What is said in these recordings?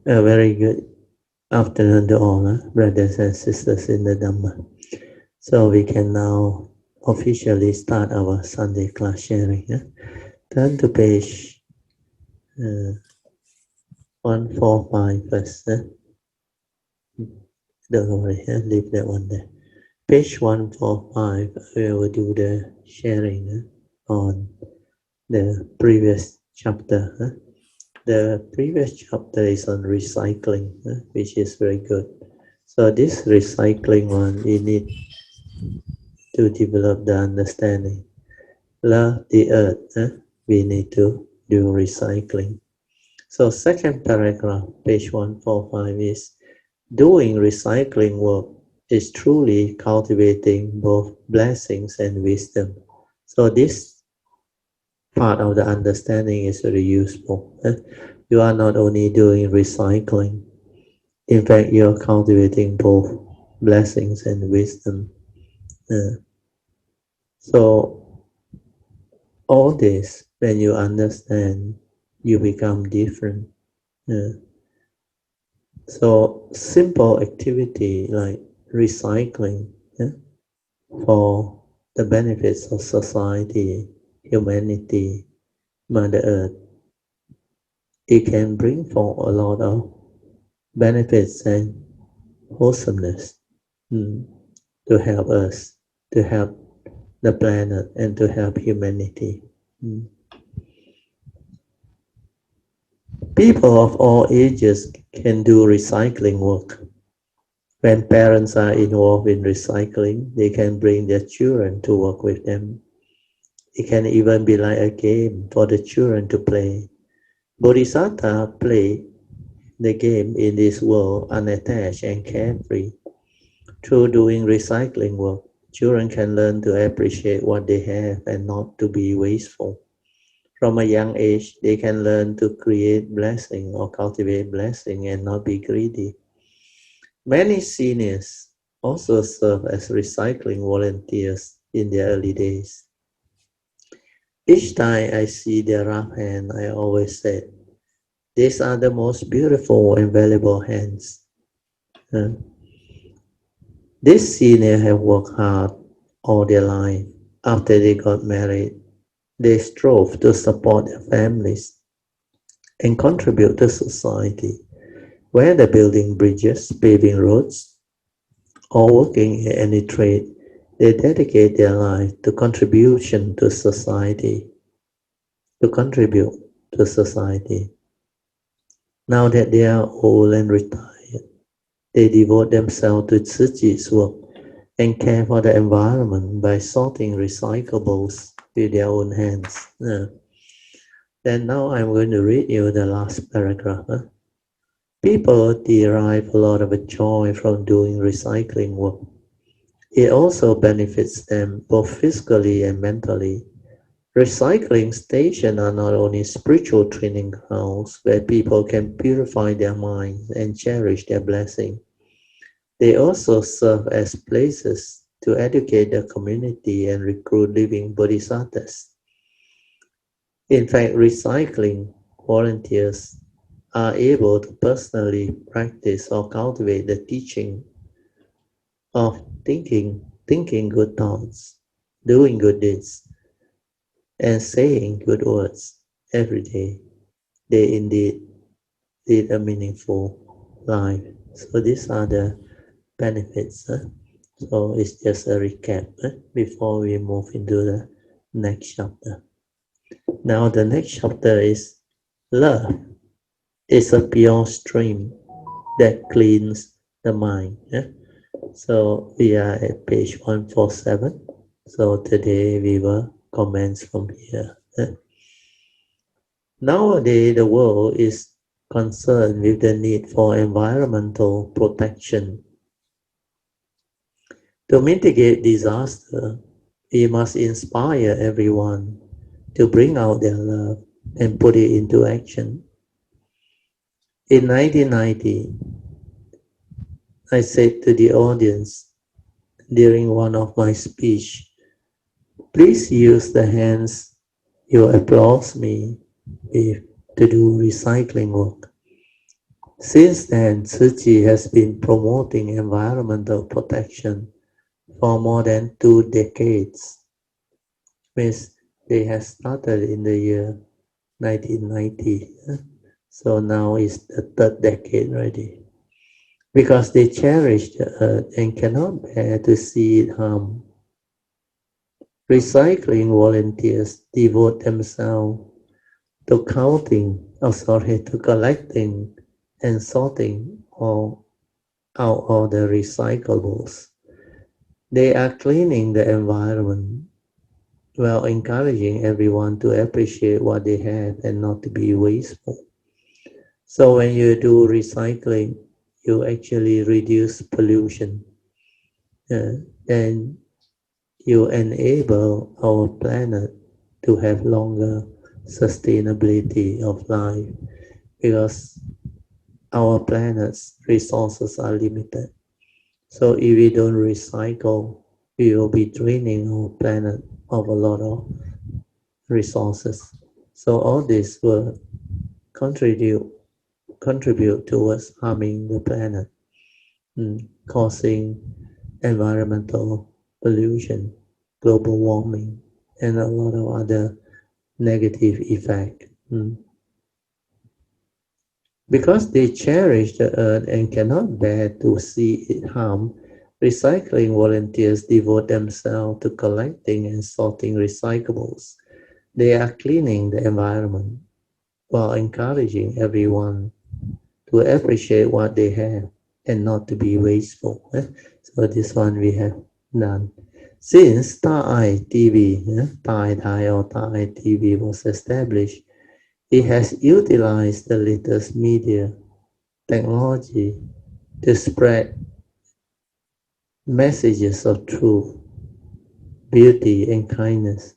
A very good afternoon to all, brothers and sisters in the Dhamma. So we can now officially start our Sunday class sharing. Turn to page 145 first. Don't worry, leave that one there. Page 145, we will do the sharing on the previous chapter. The previous chapter is on recycling, which is very good. So this recycling one, we need to develop the understanding. Love the earth, we need to do recycling. So second paragraph, page 145 is, doing recycling work is truly cultivating both blessings and wisdom. So this part of the understanding is very useful. You are not only doing recycling, in fact, you are cultivating both blessings and wisdom. So all this, when you understand, you become different. So simple activity like recycling for the benefits of society, humanity, Mother Earth, it can bring forth a lot of benefits and wholesomeness to help us, to help the planet, and to help humanity. People of all ages can do recycling work. When parents are involved in recycling, they can bring their children to work with them. It can even be like a game for the children to play. Bodhisattva play the game in this world unattached and carefree. Through doing recycling work, children can learn to appreciate what they have and not to be wasteful. From a young age, they can learn to create blessing or cultivate blessing and not be greedy. Many seniors also serve as recycling volunteers in their early days. Each time I see their rough hand, I always say, these are the most beautiful and valuable hands. These seniors have worked hard all their life. After they got married, they strove to support their families and contribute to society. Whether building bridges, paving roads, or working in any trade, they dedicate their life to contribution to society, to contribute to society. Now that they are old and retired, they devote themselves to Tzuchi's work and care for the environment by sorting recyclables with their own hands. Then now I'm going to read you the last paragraph. People derive a lot of joy from doing recycling work. It also benefits them both physically and mentally. Recycling stations are not only spiritual training grounds where people can purify their minds and cherish their blessing. They also serve as places to educate the community and recruit living bodhisattvas. In fact, recycling volunteers are able to personally practice or cultivate the teaching of thinking good thoughts, doing good deeds, and saying good words every day. They indeed lead a meaningful life. So these are the benefits. So it's just a recap before we move into the next chapter. Now the next chapter is love. It's a pure stream that cleans the mind. So we are at page 147. So today we will commence from here. Nowadays the world is concerned with the need for environmental protection. To mitigate disaster, we must inspire everyone to bring out their love and put it into action. In 1990, I said to the audience during one of my speech, please use the hands you applause me with to do recycling work. Since then, Tzu Chi has been promoting environmental protection for more than 2 decades. Means they have started in the year 1990. So now is the third decade already. Because they cherish the earth and cannot bear to see it harm. Recycling volunteers devote themselves to to collecting and sorting out all the recyclables. They are cleaning the environment while encouraging everyone to appreciate what they have and not to be wasteful. So when you do recycling, you actually reduce pollution. Then you enable our planet to have longer sustainability of life because our planet's resources are limited. So if we don't recycle, we will be draining our planet of a lot of resources. So all this will contribute towards harming the planet, causing environmental pollution, global warming, and a lot of other negative effects. Because they cherish the earth and cannot bear to see it harm, recycling volunteers devote themselves to collecting and sorting recyclables. They are cleaning the environment while encouraging everyone to appreciate what they have and not to be wasteful. So this one we have done. Since Thai TV, Thai or Thai TV was established, it has utilized the latest media technology to spread messages of truth, beauty, and kindness.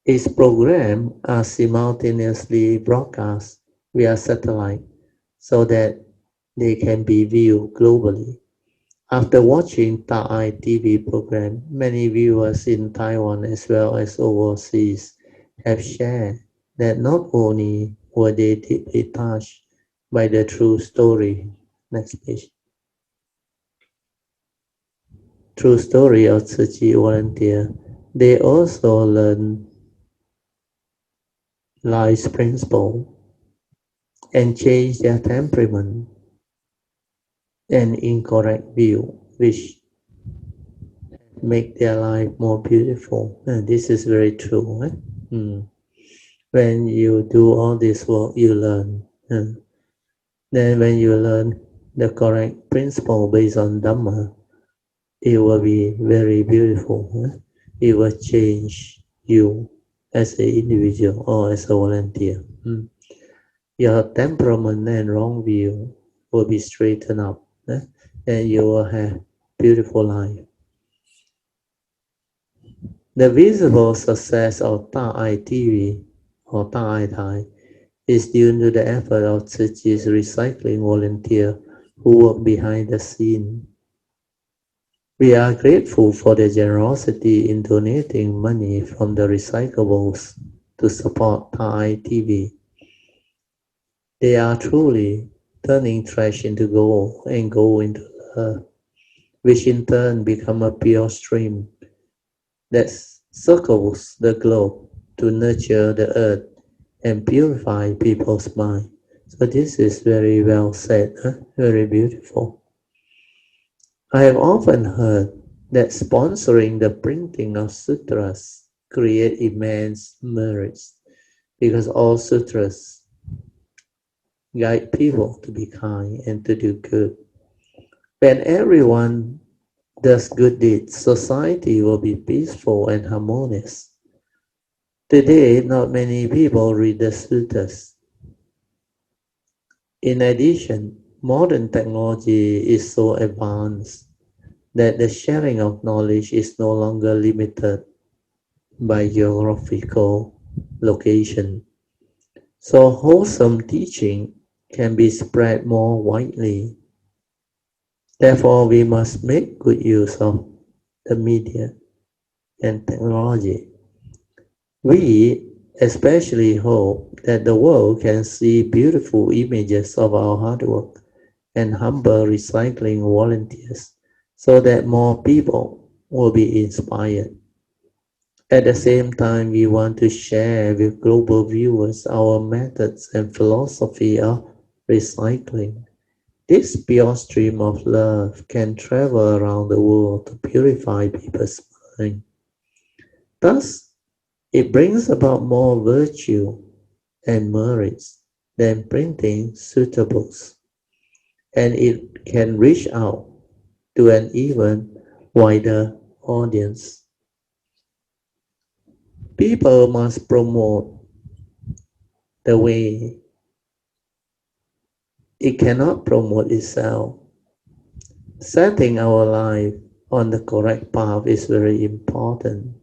Its programs are simultaneously broadcast via satellite so that they can be viewed globally. After watching Thai TV program, many viewers in Taiwan as well as overseas have shared that not only were they deeply touched by the true story, next page, true story of Tzu Chi volunteer, they also learn life's principle and change their temperament and incorrect view, which make their life more beautiful. And this is very true. When you do all this work, you learn. Then when you learn the correct principle based on Dhamma, it will be very beautiful. It will change you as an individual or as a volunteer. Your temperament and wrong view will be straightened up, and you will have beautiful life. The visible success of Thai TV or Thai is due to the effort of Tzu Chi's recycling volunteer who work behind the scene. We are grateful for their generosity in donating money from the recyclables to support Thai TV. They are truly turning trash into gold and gold into love, which in turn become a pure stream that circles the globe to nurture the earth and purify people's mind. So this is very well said, very beautiful. I have often heard that sponsoring the printing of sutras create immense merits because all sutras guide people to be kind and to do good. When everyone does good deeds, society will be peaceful and harmonious. Today, not many people read the sutras. In addition, modern technology is so advanced that the sharing of knowledge is no longer limited by geographical location. So wholesome teaching can be spread more widely. Therefore, we must make good use of the media and technology. We especially hope that the world can see beautiful images of our hard work and humble recycling volunteers so that more people will be inspired. At the same time, we want to share with global viewers our methods and philosophy of recycling. This pure stream of love can travel around the world to purify people's mind. Thus, it brings about more virtue and merits than printing suitables, and it can reach out to an even wider audience. People must promote the way it cannot promote itself. Setting our life on the correct path is very important.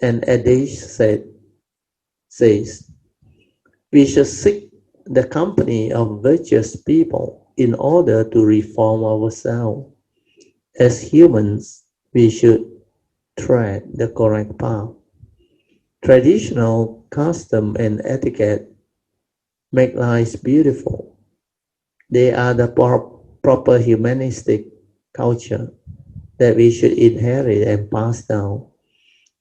And adage says, we should seek the company of virtuous people in order to reform ourselves. As humans, we should tread the correct path. Traditional custom and etiquette make life beautiful. They are the proper humanistic culture that we should inherit and pass down.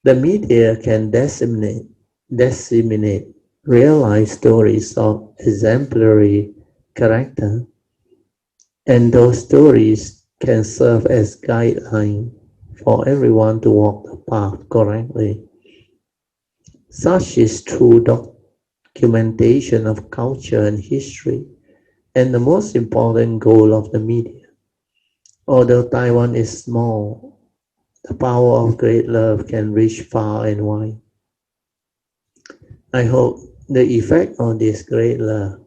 The media can disseminate real-life stories of exemplary character, and those stories can serve as guidelines for everyone to walk the path correctly. Such is true documentation of culture and history, and the most important goal of the media. Although Taiwan is small, the power of great love can reach far and wide. I hope the effect of this great love,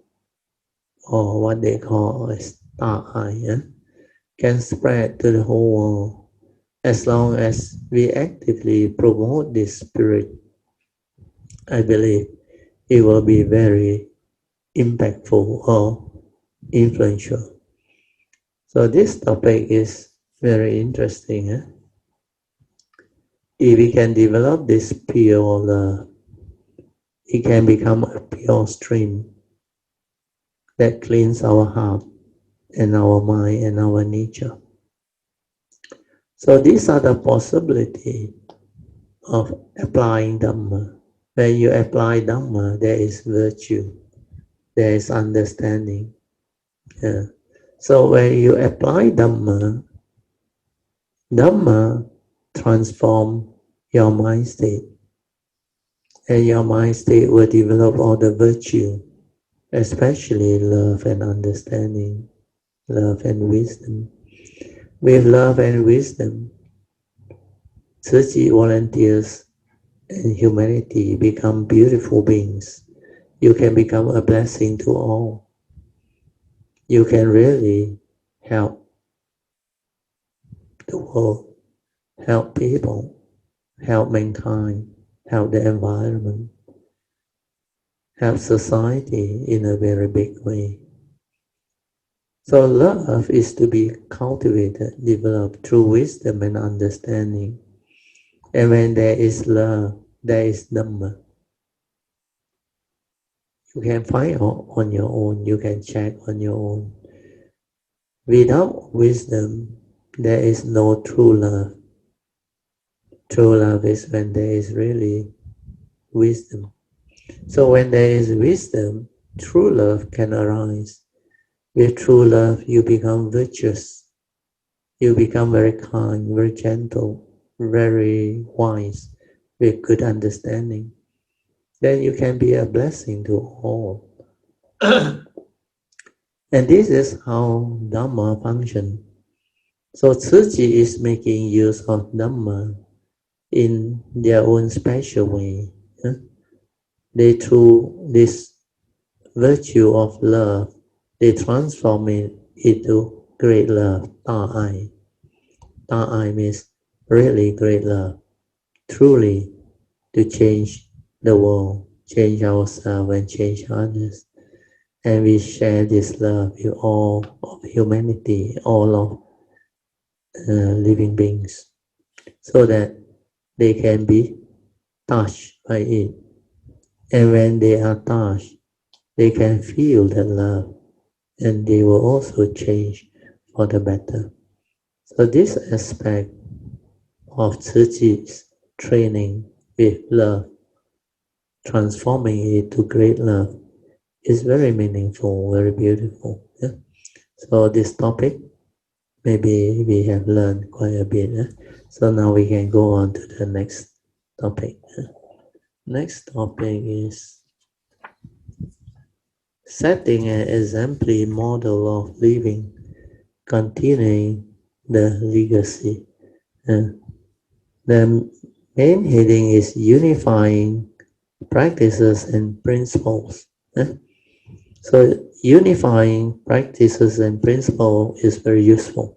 or what they call a star eye, can spread to the whole world as long as we actively promote this spirit. I believe it will be very impactful or influential. So this topic is very interesting. If we can develop this pure love, it can become a pure stream that cleans our heart and our mind and our nature. So these are the possibility of applying Dhamma. When you apply Dhamma, there is virtue, there is understanding. Yeah. So when you apply Dhamma, Dhamma transform your mind state, and your mind state will develop all the virtue, especially love and understanding, love and wisdom. With love and wisdom, Tzu volunteers and humanity become beautiful beings. You can become a blessing to all. You can really help the world, help people, help mankind, help the environment, help society in a very big way. So love is to be cultivated, developed through wisdom and understanding. And when there is love, there is Dhamma. You can find on your own, you can check on your own. Without wisdom, there is no true love. True love is when there is really wisdom. So when there is wisdom, true love can arise. With true love, you become virtuous. You become very kind, very gentle, very wise, with good understanding. Then you can be a blessing to all. And this is how Dhamma functions. So Tzu is making use of Dhamma in their own special way. They, through this virtue of love, they transform it into great love, ta'ai. Ta'ai means really great love, truly to change the world, change ourselves and change others. And we share this love with all of humanity, all of living beings, so that they can be touched by it. And when they are touched, they can feel the love, and they will also change for the better. So this aspect of Tzuchi's training with love, transforming it to great love, is very meaningful, very beautiful. Yeah? So this topic, maybe we have learned quite a bit. So now we can go on to the next topic. Next topic is setting an exemplary model of living, continuing the legacy. The main heading is unifying practices and principles. So unifying practices and principles is very useful.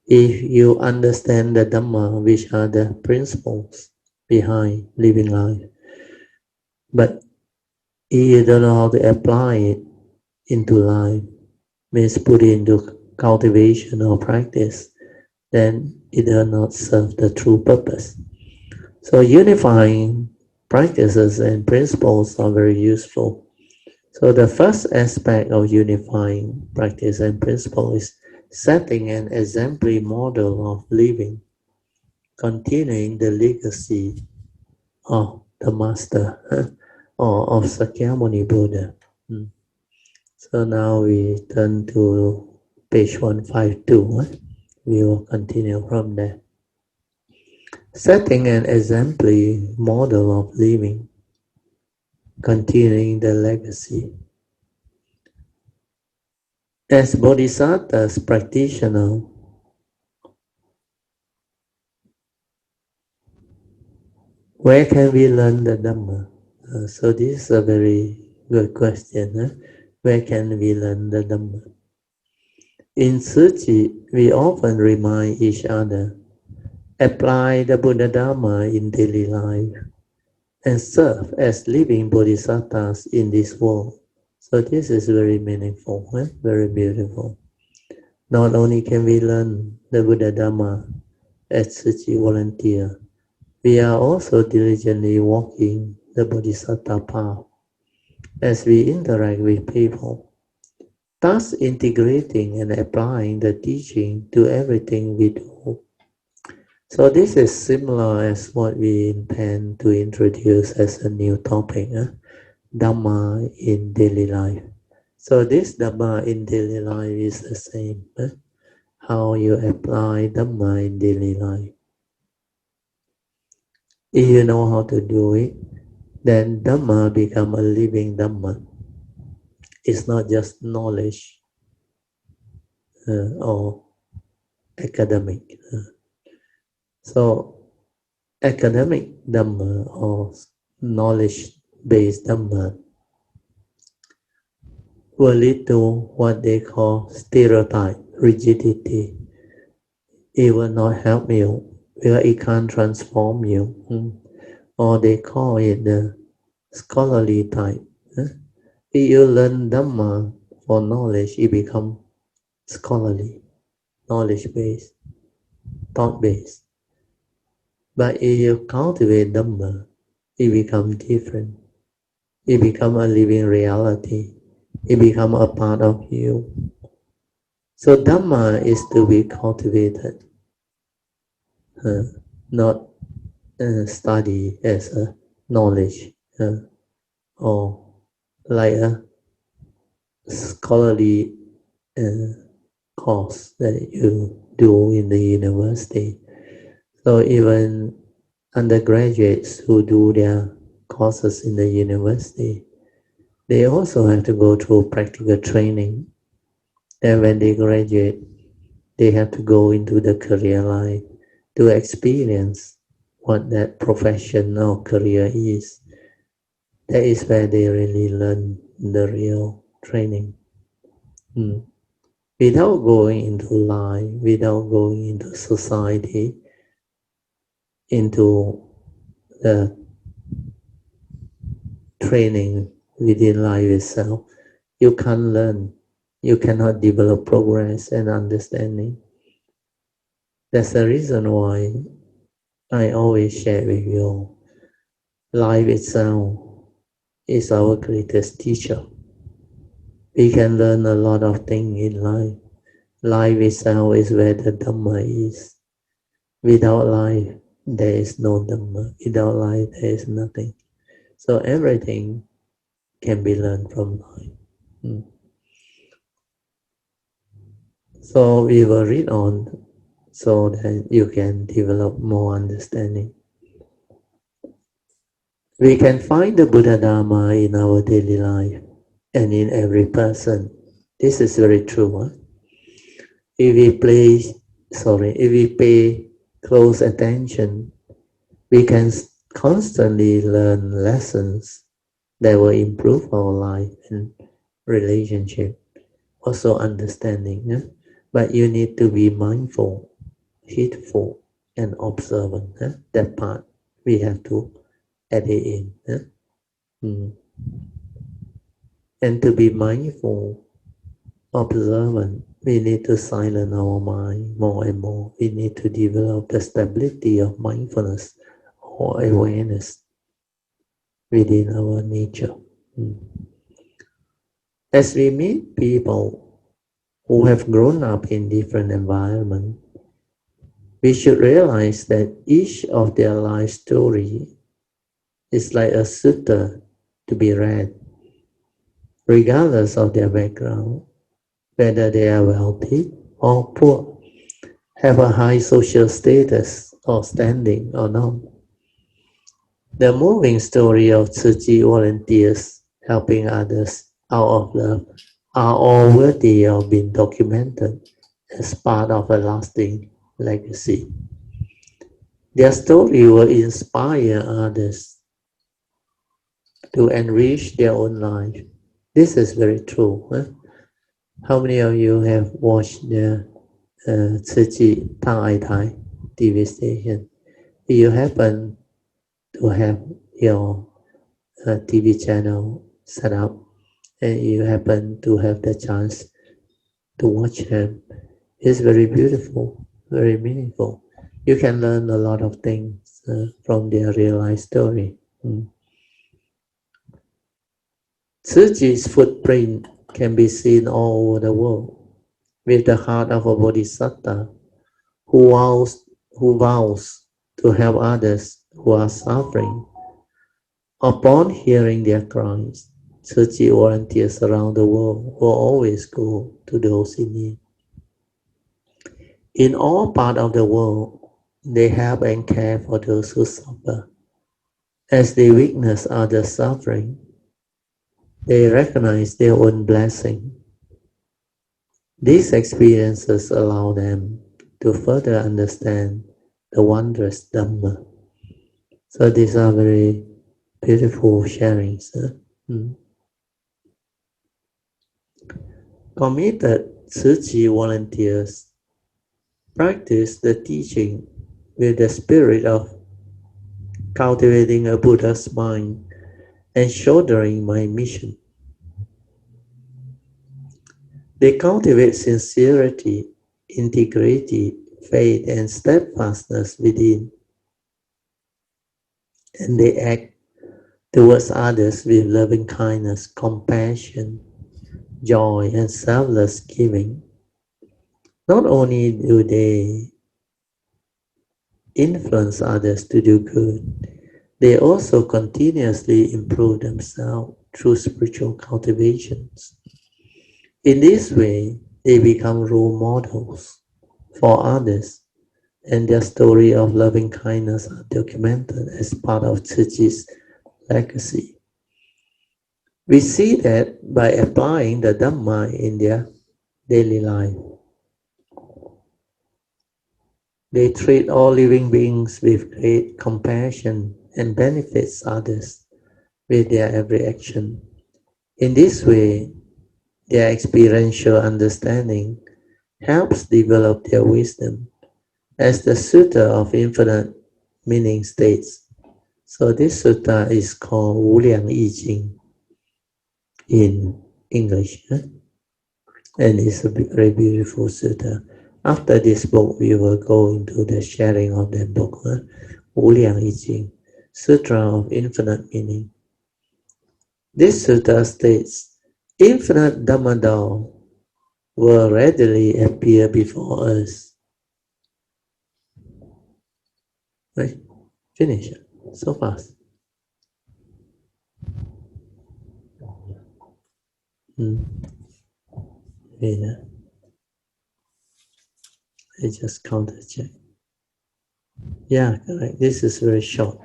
If you understand the Dhamma, which are the principles behind living life, but if you don't know how to apply it into life, means put it into cultivation or practice, then it does not serve the true purpose. So unifying practices and principles are very useful. So the first aspect of unifying practice and principle is setting an exemplary model of living, continuing the legacy of the master or of Sakyamuni Buddha. So now we turn to page 152. We will continue from there. Setting an exemplary model of living, continuing the legacy. As Bodhisattva's practitioner, where can we learn the Dhamma? So this is a very good question. Where can we learn the Dhamma? In Tzuchi, we often remind each other, apply the Buddha Dhamma in daily life, and serve as living bodhisattvas in this world. So this is very meaningful, very beautiful. Not only can we learn the Buddha Dhamma as Tzuchi volunteer, we are also diligently walking the Bodhisattva path as we interact with people, thus integrating and applying the teaching to everything we do. So this is similar as what we intend to introduce as a new topic, Dhamma in daily life. So this Dhamma in daily life is the same, how you apply Dhamma in daily life. If you know how to do it, then Dhamma become a living Dhamma. It's not just knowledge or academic. So academic Dhamma or knowledge-based Dhamma will lead to what they call stereotype, rigidity. It will not help you, because it can't transform you. Or they call it the scholarly type. If you learn Dhamma for knowledge, it becomes scholarly, knowledge-based, thought-based. But if you cultivate Dhamma, it becomes different. It becomes a living reality. It becomes a part of you. So Dhamma is to be cultivated, not study as a knowledge or like a scholarly course that you do in the university. So even undergraduates who do their courses in the university, they also have to go through practical training. And when they graduate, they have to go into the career life to experience what that profession or career is. That is where they really learn the real training. Without going into life, without going into society, into the training within life itself, you can't learn. You cannot develop progress and understanding. That's the reason why I always share with you life itself is our greatest teacher. We can learn a lot of things in life. Life itself is where the Dhamma is. Without life, there is no Dhamma. Without life, there is nothing. So everything can be learned from life. So we will read on so that you can develop more understanding. We can find the Buddha Dharma in our daily life and in every person. This is very true. Huh? If we pay close attention, we can constantly learn lessons that will improve our life and relationship, also understanding. Yeah? But you need to be mindful, heedful, and observant. Yeah? That part we have to add it in. Yeah? And to be mindful, observant, we need to silence our mind more and more. We need to develop the stability of mindfulness or awareness within our nature. As we meet people who have grown up in different environments, we should realize that each of their life story is like a sutta to be read, regardless of their background, whether they are wealthy or poor, have a high social status or standing or not. The moving story of Tzu Chi volunteers helping others out of love are all worthy of being documented as part of a lasting legacy. Their story will inspire others to enrich their own life. This is very true. Huh? How many of you have watched the Tzu Chi Tang Ai Tai TV station? If you happen to have your TV channel set up and you happen to have the chance to watch them, it's very beautiful, very meaningful. You can learn a lot of things from their real life story. Tzu Chi's footprint can be seen all over the world with the heart of a bodhisattva who vows to help others who are suffering. Upon hearing their cries, Tzu Chi volunteers around the world will always go to those in need. In all parts of the world, they help and care for those who suffer. As they witness others suffering, they recognize their own blessing. These experiences allow them to further understand the wondrous Dhamma. So these are very beautiful sharings. Committed Tzu Chi volunteers practice the teaching with the spirit of cultivating a Buddha's mind and shouldering my mission. They cultivate sincerity, integrity, faith, and steadfastness within, and they act towards others with loving kindness, compassion, joy, and selfless giving. Not only do they influence others to do good, they also continuously improve themselves through spiritual cultivations. In this way, they become role models for others, and their story of loving kindness are documented as part of Tzu Chi's legacy. We see that by applying the Dhamma in their daily life. They treat all living beings with great compassion and benefits others with their every action. In this way, their experiential understanding helps develop their wisdom, as the Sutta of Infinite Meaning states. So this sutta is called Wu Liang Yi Jing in English, and it's a very beautiful sutta. After this book, we will go into the sharing of that book, Wu Liang Yi Jing, Sutra of Infinite Meaning. This sutta states, infinite Dhammadal will readily appear before us. Right? Finish. So fast. Yeah. I just counter check. Yeah, correct. This is very short.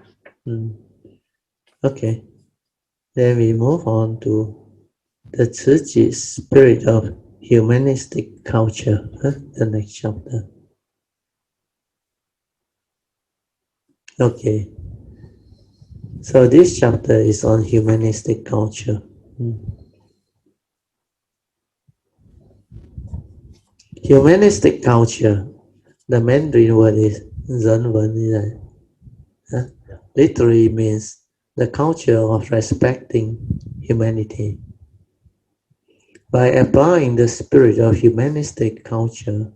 Okay. Then we move on to the Tzu spirit of humanistic culture. The next chapter. Okay. So this chapter is on humanistic culture. Humanistic culture, the Mandarin word is Zhenwen, literally means the culture of respecting humanity. By applying the spirit of humanistic culture,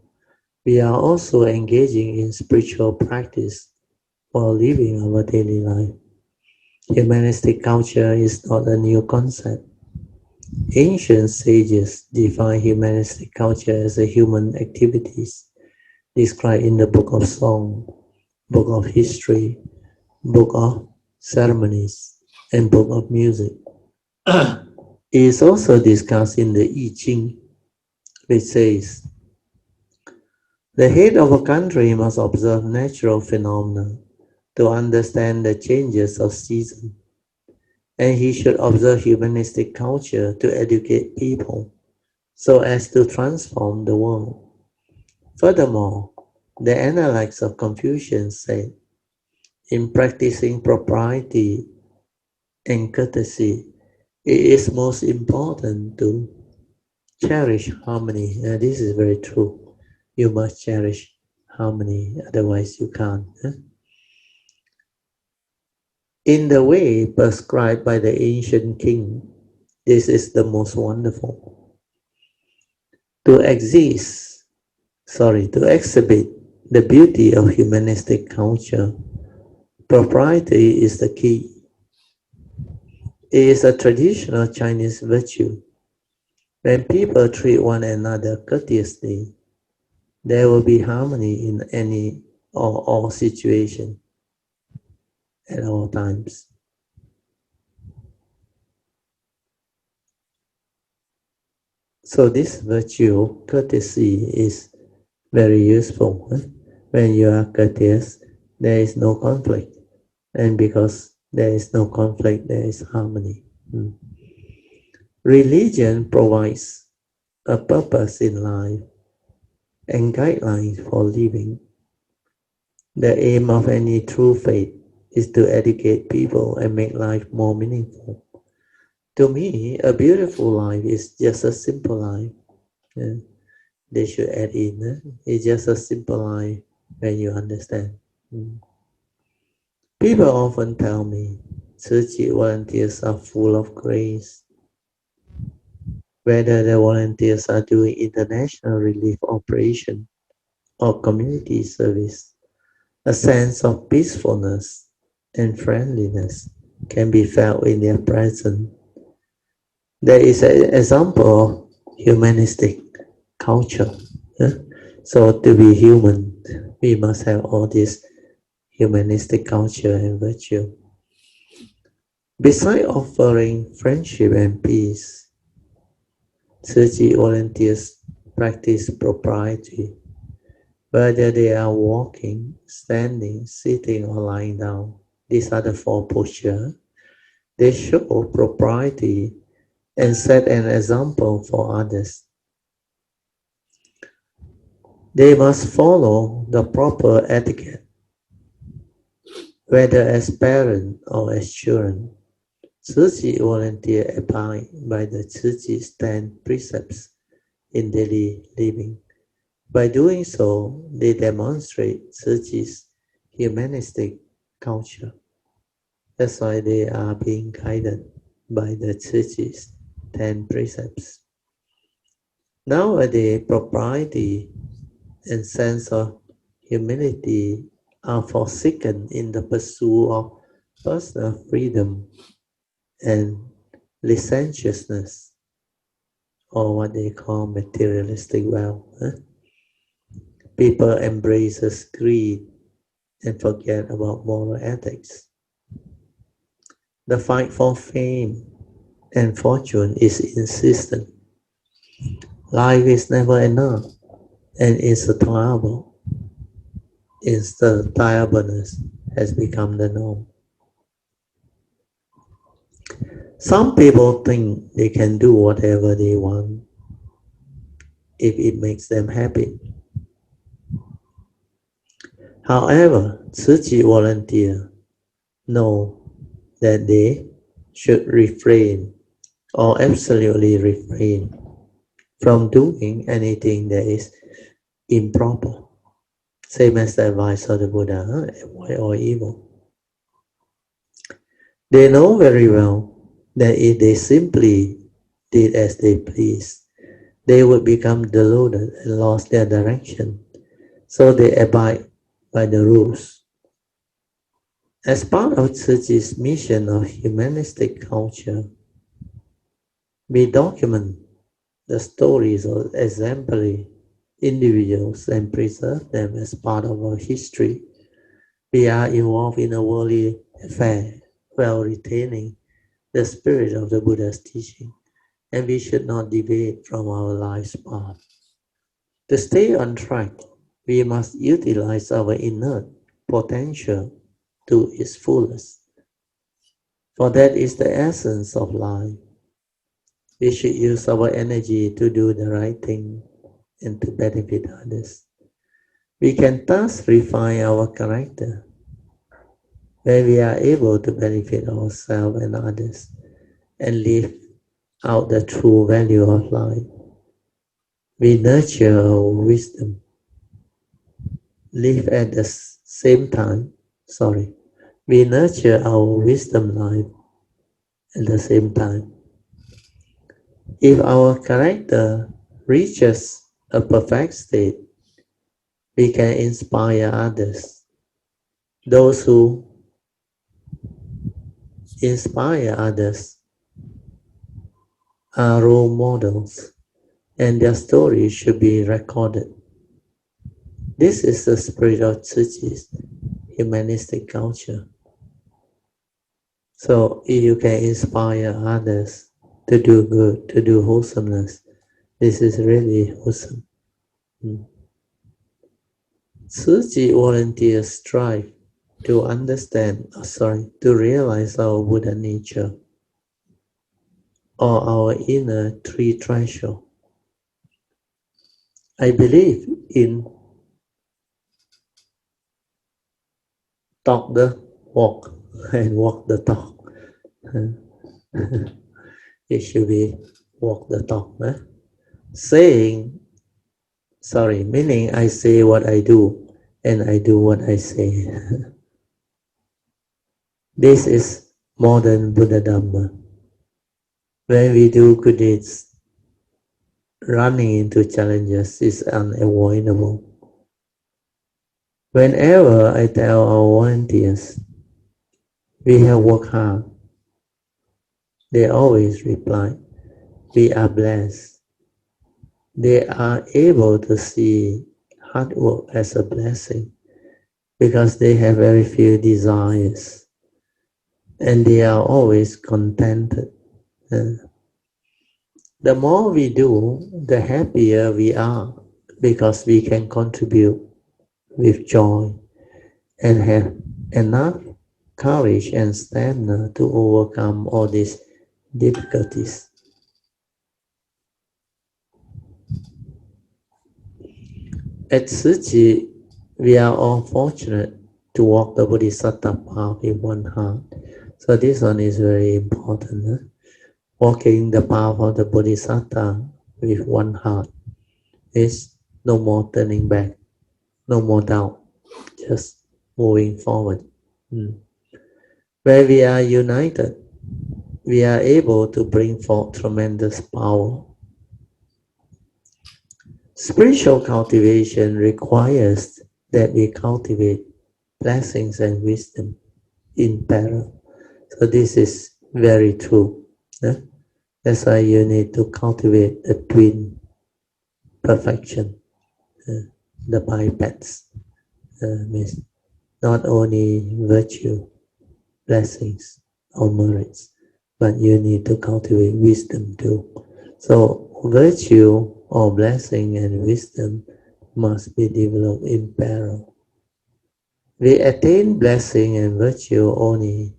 we are also engaging in spiritual practice while living our daily life. Humanistic culture is not a new concept. Ancient sages define humanistic culture as a human activities described in the Book of Song, Book of History, Book of Ceremonies, and Book of Music. It is also discussed in the I Ching, which says, the head of a country must observe natural phenomena to understand the changes of season, and he should observe humanistic culture to educate people so as to transform the world. Furthermore, the Analects of Confucius said, in practicing propriety and courtesy, it is most important to cherish harmony. This is very true. You must cherish harmony, otherwise you can't. In the way prescribed by the ancient king, this is the most wonderful. To exhibit the beauty of humanistic culture, propriety is the key. It is a traditional Chinese virtue. When people treat one another courteously, there will be harmony in any or all situations at all times. So this virtue, courtesy, is very useful. When you are courteous, there is no conflict. And because there is no conflict, there is harmony. Religion provides a purpose in life and guidelines for living. The aim of any true faith is to educate people and make life more meaningful. To me, a beautiful life is just a simple life. They should add in. It's just a simple life when you understand. People often tell me, Tzu Chi volunteers are full of grace. Whether the volunteers are doing international relief operation or community service, a sense of peacefulness and friendliness can be felt in their presence. There is an example of humanistic culture. So to be human, we must have all this humanistic culture and virtue. Besides offering friendship and peace, Tzu Chi volunteers practice propriety. Whether they are walking, standing, sitting, or lying down, these are the four postures. They show propriety and set an example for others. They must follow the proper etiquette, whether as parent or as children. Tzu Chi volunteers abide by the Tzu Chi's 10 precepts in daily living. By doing so, they demonstrate Tzu Chi's humanistic culture. That's why they are being guided by the Tzu Chi's 10 precepts. Nowadays, propriety and sense of humility are forsaken in the pursuit of personal freedom and licentiousness, or what they call materialistic wealth. People embrace greed and forget about moral ethics. The fight for fame and fortune is insistent. Life is never enough and insatiable. Insatiableness has become the norm. Some people think they can do whatever they want if it makes them happy. However, Tzu Chi volunteers know that they should refrain or absolutely refrain from doing anything that is improper. Same as the advice of the Buddha, avoid all evil. They know very well that if they simply did as they please, they would become deluded and lost their direction. So they abide by the rules. As part of Tzu Chi's mission of humanistic culture, we document the stories of exemplary individuals and preserve them as part of our history. We are involved in a worldly affair while retaining the spirit of the Buddha's teaching, and we should not deviate from our life's path. To stay on track, we must utilize our innate potential to its fullest, for that is the essence of life. We should use our energy to do the right thing and to benefit others. We can thus refine our character when we are able to benefit ourselves and others and live out the true value of life. We nurture our wisdom, live at the same time, we nurture our wisdom life at the same time. If our character reaches a perfect state, we can inspire others. Those who inspire others are role models, and their stories should be recorded. This is the spirit of Tzu Chi's humanistic culture. So if you can inspire others to do good, to do wholesomeness, this is really wholesome. Tzu Chi volunteers strive to to realize our Buddha nature or our inner three threshold. I believe in talk the walk and walk the talk. It should be walk the talk. Meaning I say what I do and I do what I say. This is modern Buddha Dhamma. When we do good deeds, running into challenges is unavoidable. Whenever I tell our volunteers, we have worked hard, they always reply, we are blessed. They are able to see hard work as a blessing because they have very few desires and they are always contented. The more we do, the happier we are because we can contribute with joy and have enough courage and stamina to overcome all these difficulties. At Tzu Chi, we are all fortunate to walk the Bodhisattva path in one heart. So this one is very important. Walking the path of the Bodhisattva with one heart is no more turning back, no more doubt, just moving forward. Where we are united, we are able to bring forth tremendous power. Spiritual cultivation requires that we cultivate blessings and wisdom in parallel. So this is very true. That's why you need to cultivate the twin perfection, the bipeds, means not only virtue, blessings, or merits, but you need to cultivate wisdom too. So virtue or blessing and wisdom must be developed in parallel. We attain blessing and virtue only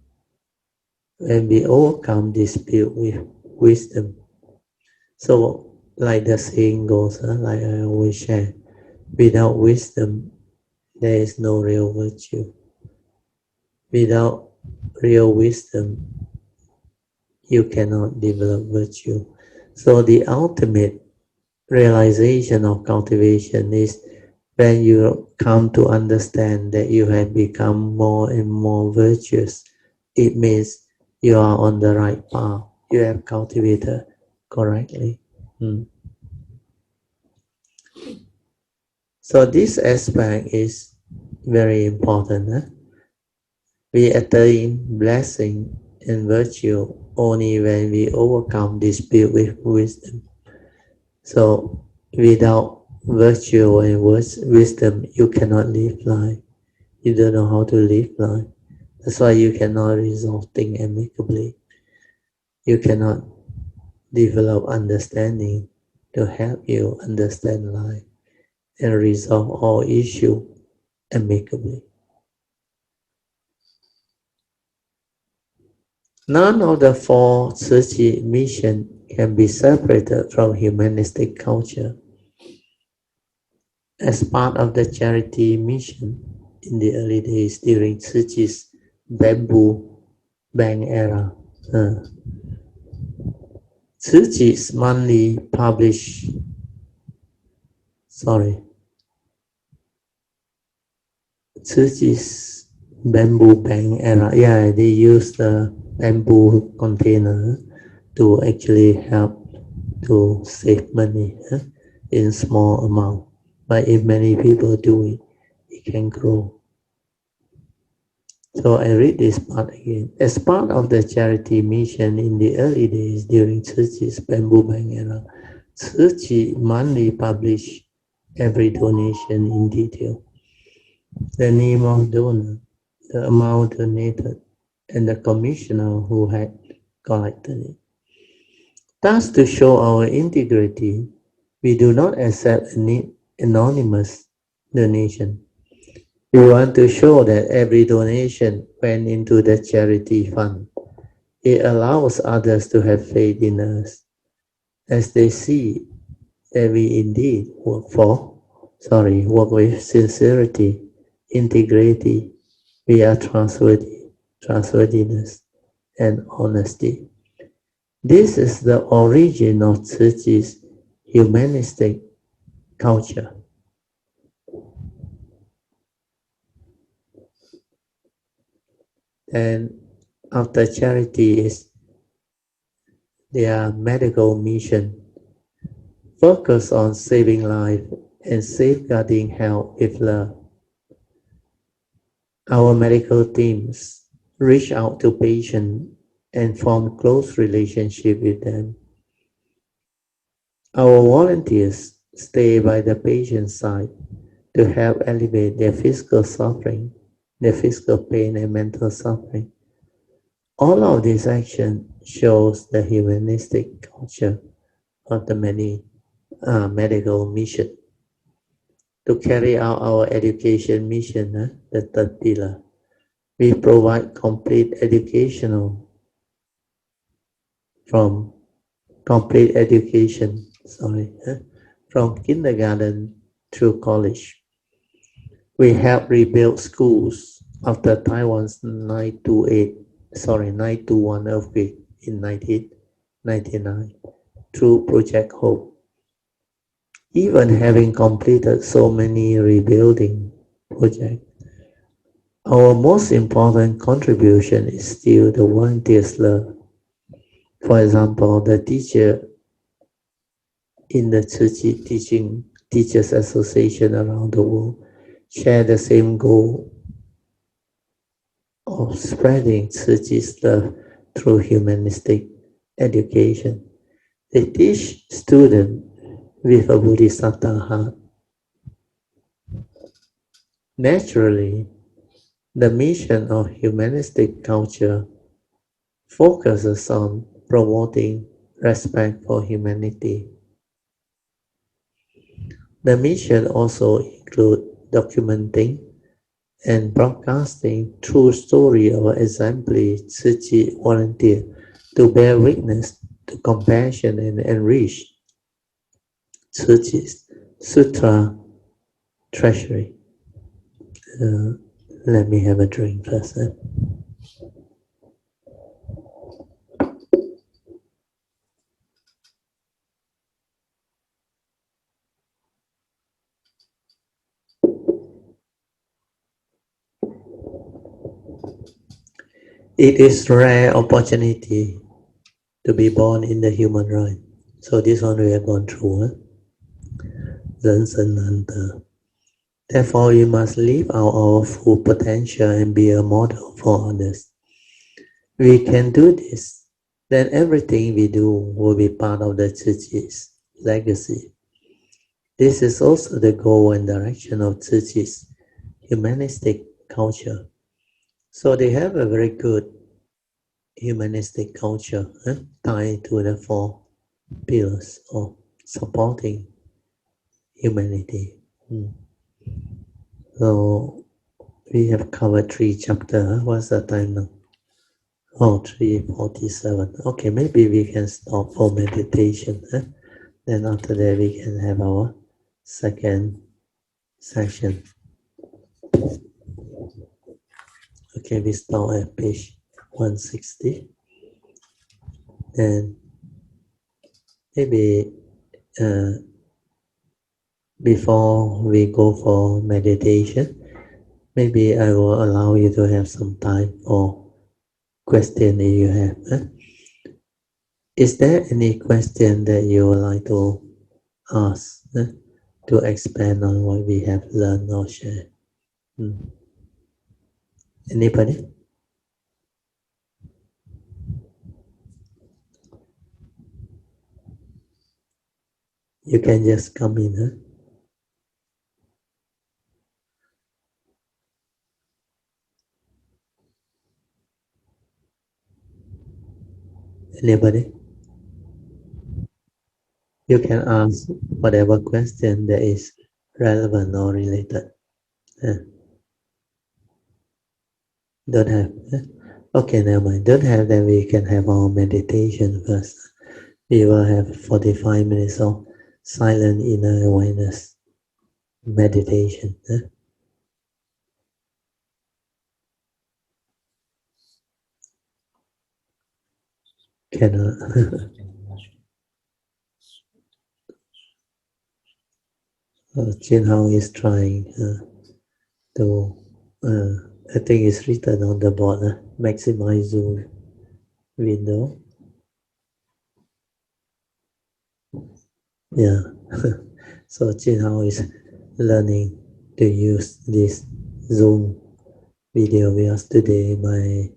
when we overcome dispute with wisdom. So, like the saying goes, like I always share, without wisdom, there is no real virtue. Without real wisdom, you cannot develop virtue. So the ultimate realization of cultivation is when you come to understand that you have become more and more virtuous. It means you are on the right path. You have cultivated correctly. So this aspect is very important. We attain blessing and virtue only when we overcome dispute with wisdom. So without virtue and wisdom, you cannot live life. You don't know how to live life. That's why you cannot resolve things amicably. You cannot develop understanding to help you understand life and resolve all issues amicably. None of the four Tzu Chi missions can be separated from humanistic culture. As part of the charity mission in the early days during Tzu Chi's bamboo bank era, Tzu Chi's monthly published, Tzu Chi's bamboo bank era, they used the bamboo container to actually help to save money in small amount. But if many people do it, it can grow. So I read this part again. As part of the charity mission in the early days during Tzu Chi's bamboo bank era, Tzu Chi monthly published every donation in detail. The name of donor, the amount donated, and the commissioner who had collected it. Thus, to show our integrity, we do not accept any anonymous donation. We want to show that every donation went into the charity fund. It allows others to have faith in us as they see that we indeed work with sincerity, integrity. We are trustworthiness, and honesty. This is the origin of Tzu Chi's humanistic culture. And after charity is their medical mission, focus on saving life and safeguarding health with love. Our medical teams reach out to patients and form close relationship with them. Our volunteers stay by the patient's side to help alleviate their physical suffering, their physical pain and mental suffering. All of this action shows the humanistic culture of the many medical mission. To carry out our education mission, the third pillar, we provide complete education from kindergarten through college. We help rebuild schools after Taiwan's 921 earthquake in 1999 through Project Hope. Even having completed so many rebuilding projects, our most important contribution is still the volunteers' love. For example, the teacher in the Tzu Chi Teachers Association around the world share the same goal of spreading Tzu Chi's love through humanistic education. They teach students with a Bodhisattva heart. Naturally, the mission of humanistic culture focuses on promoting respect for humanity. The mission also includes documenting and broadcasting true story of exemplary Tzu Chi volunteer to bear witness to compassion and enrich Tzu Chi's Sutra treasury. Let me have a drink first. It is rare opportunity to be born in the human race. So this one we have gone through. Therefore, we must live out our full potential and be a model for others. We can do this, then everything we do will be part of the Tzu Chi's legacy. This is also the goal and direction of Tzu Chi's humanistic culture. So they have a very good humanistic culture tied to the 4 pillars of supporting humanity. So we have covered 3 chapters. What's the time now? 3:47. Okay, maybe we can stop for meditation. Then after that we can have our second session. Okay, we start at page 160. And maybe before we go for meditation, maybe I will allow you to have some time for question that you have. Is there any question that you would like to ask to expand on what we have learned or shared? Anybody? You can just come in. Anybody? You can ask whatever question that is relevant or related. Don't have? Okay, never mind. Don't have, then we can have our meditation first. We will have 45 minutes of silent inner awareness meditation. Cannot. Jin Hao is trying to, I think it's written on the board, maximize Zoom window. Yeah. So Jin Hao is learning to use this Zoom video with today. My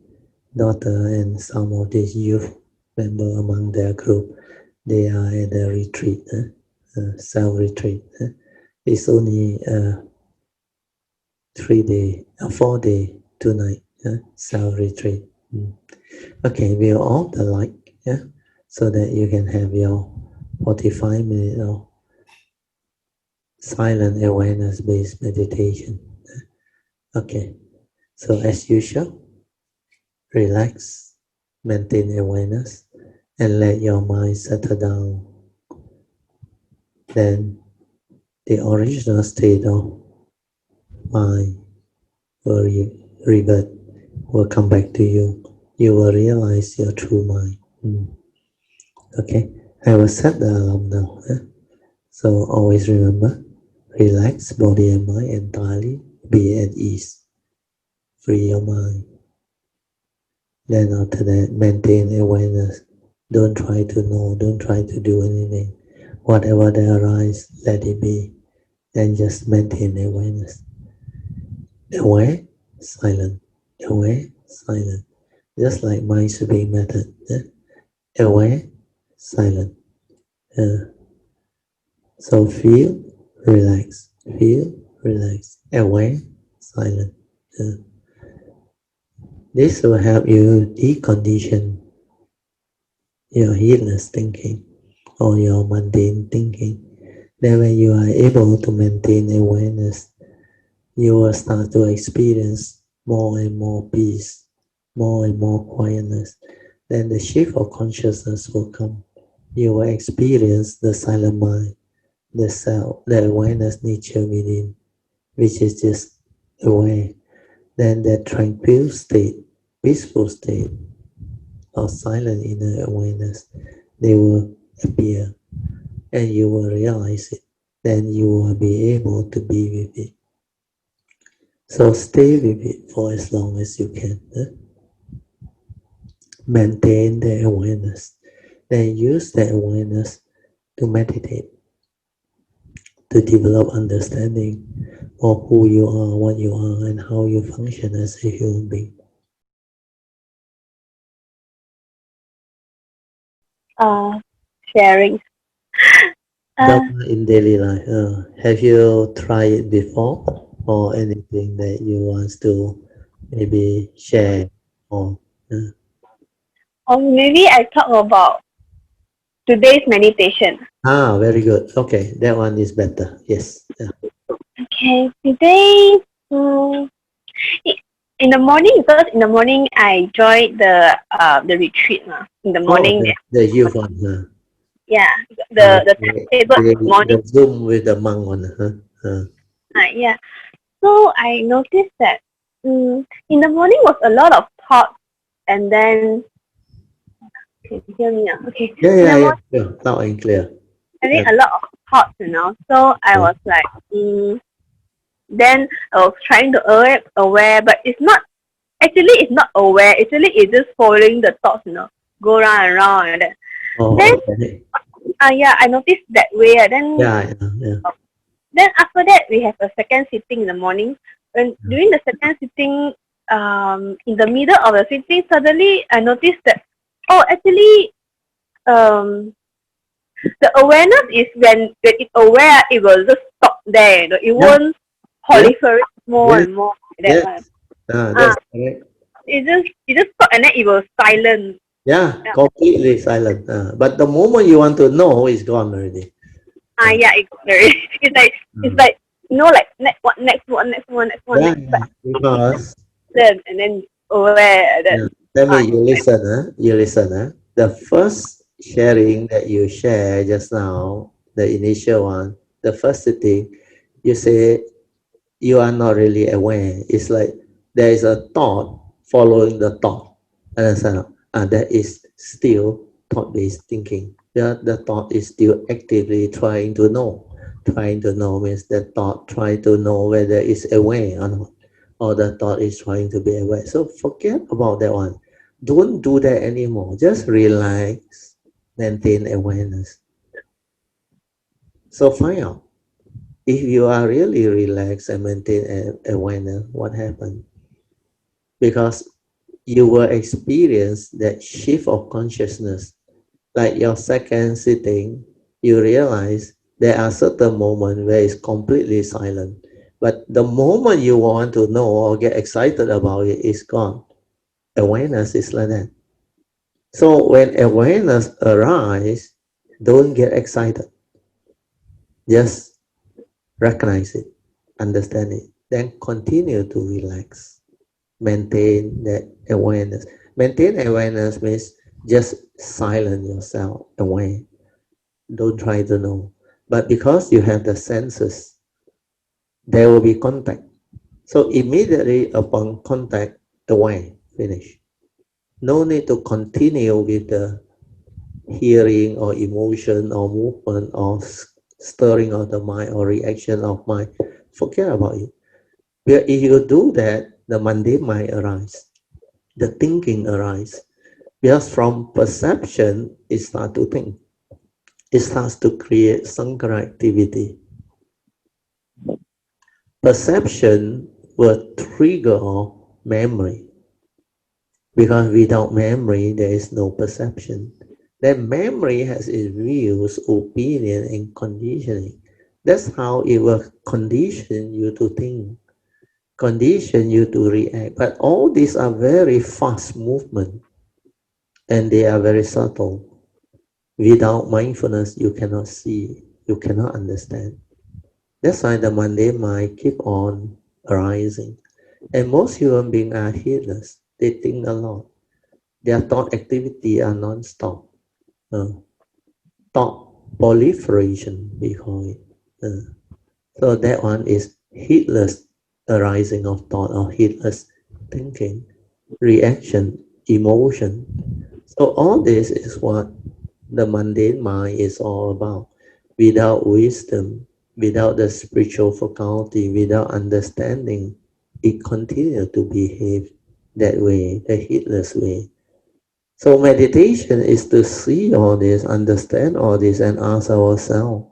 daughter and some of these youth members among their group, they are at the retreat, self-retreat. It's only 4 day, 2 night self-retreat. Okay, we'll off the light, so that you can have your 45 minutes of silent awareness-based meditation. Okay, so as usual, relax, maintain awareness, and let your mind settle down. Then the original state of mind will revert, will come back to you. You will realize your true mind. Okay, I will set the alarm now. So always remember, relax body and mind entirely, be at ease, free your mind. Then after that, maintain awareness. Don't try to know, don't try to do anything. Whatever that arises, let it be. Then just maintain awareness. Aware, silent. Aware, silent. Just like mind sweeping method. Aware, silent. So feel, relax, aware, silent. Uh, this will help you decondition your heedless thinking or your mundane thinking. Then when you are able to maintain awareness, you will start to experience more and more peace, more and more quietness. Then the shift of consciousness will come. You will experience the silent mind, the self, the awareness nature within, which is just aware. Then that tranquil state, peaceful state of silent inner awareness, they will appear and you will realize it. Then you will be able to be with it. So stay with it for as long as you can. Maintain the awareness. Then use the awareness to meditate, to develop understanding of who you are, what you are, and how you function as a human being. Sharing. But in daily life, have you tried it before, or anything that you want to maybe share? Or Or maybe I talk about today's meditation. very good. Okay, that one is better. Yes. Yeah. Okay, today, um, in the morning, because in the morning I joined the retreat in the Oh, morning. the youth one. Yeah, the timetable in the morning. The Zoom with the monk one. Yeah. So I noticed that in the morning was a lot of thoughts, and then can you hear me now? Okay. Yeah, In the yeah, yeah. morning, Sure. Loud and clear. having Yeah. a lot of thoughts. So I was like, then I was trying to aware, but it's not aware. Actually, it's just following the thoughts. Go round and round and that. Oh, Then, okay. yeah, I noticed that way. Yeah, yeah, yeah. Then after that, we have a second sitting in the morning. When during the second sitting, in the middle of the sitting, suddenly I noticed that, oh, actually, um, the awareness is when it's aware, it will just stop there. It Yeah, won't yeah, proliferate more yes, and more like that yes. one. That's correct. It just stop and then it will silent. Yeah, Yeah. completely silent. But the moment you want to know, it's gone already. Yeah, it's very. It's Mm. like like next one, Yeah, next yeah. Because and then aware that. yeah. Let me Uh, you listen, You listen, The first sharing that you share just now, the initial one, the first thing you say you are not really aware. It's like there is a thought following the thought. Understand? And that is still thought-based thinking. The thought is still actively Trying to know means the thought try to know whether it's aware or not. Or the thought is trying to be aware. So forget about that one. Don't do that anymore. Just relax, maintain awareness. So find out if you are really relaxed and maintain awareness, what happened? Because you will experience that shift of consciousness. Like your second sitting, you realize there are certain moments where it's completely silent. But the moment you want to know or get excited about it, it's gone. Awareness is like that. So when awareness arises, don't get excited. Just recognize it, understand it, then continue to relax. Maintain that awareness. Maintain awareness means just silence yourself away. Don't try to know. But because you have the senses, there will be contact. So immediately upon contact, away, finish. No need to continue with the hearing or emotion or movement or stirring of the mind or reaction of mind. Forget about it. But if you do that, the mundane mind arises, the thinking arises. Because from perception, it starts to think. It starts to create sankara activity. Perception will trigger memory. Because without memory, there is no perception. Then memory has its views, opinion, and conditioning. That's how it will condition you to think, condition you to react. But all these are very fast movement and they are very subtle. Without mindfulness, you cannot see, you cannot understand. That's why the mundane mind keep on arising. And most human beings are heedless. They think a lot. Their thought activity are non-stop. Thought proliferation, we call it. So that one is heedless arising of thought or heedless thinking, reaction, emotion. So all this is what the mundane mind is all about. Without wisdom, without the spiritual faculty, without understanding, it continues to behave that way, the heedless way. So meditation is to see all this, understand all this, and ask ourselves,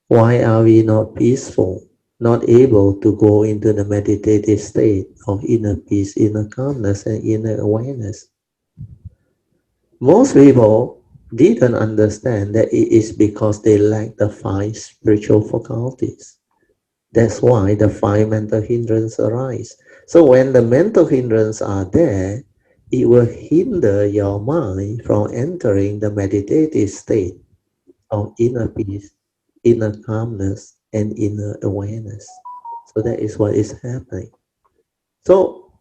why are we not peaceful, not able to go into the meditative state of inner peace, inner calmness, and inner awareness? Most people didn't understand that it is because they lack the five spiritual faculties. That's why the five mental hindrances arise. So when the mental hindrances are there, it will hinder your mind from entering the meditative state of inner peace, inner calmness, and inner awareness. So that is what is happening. So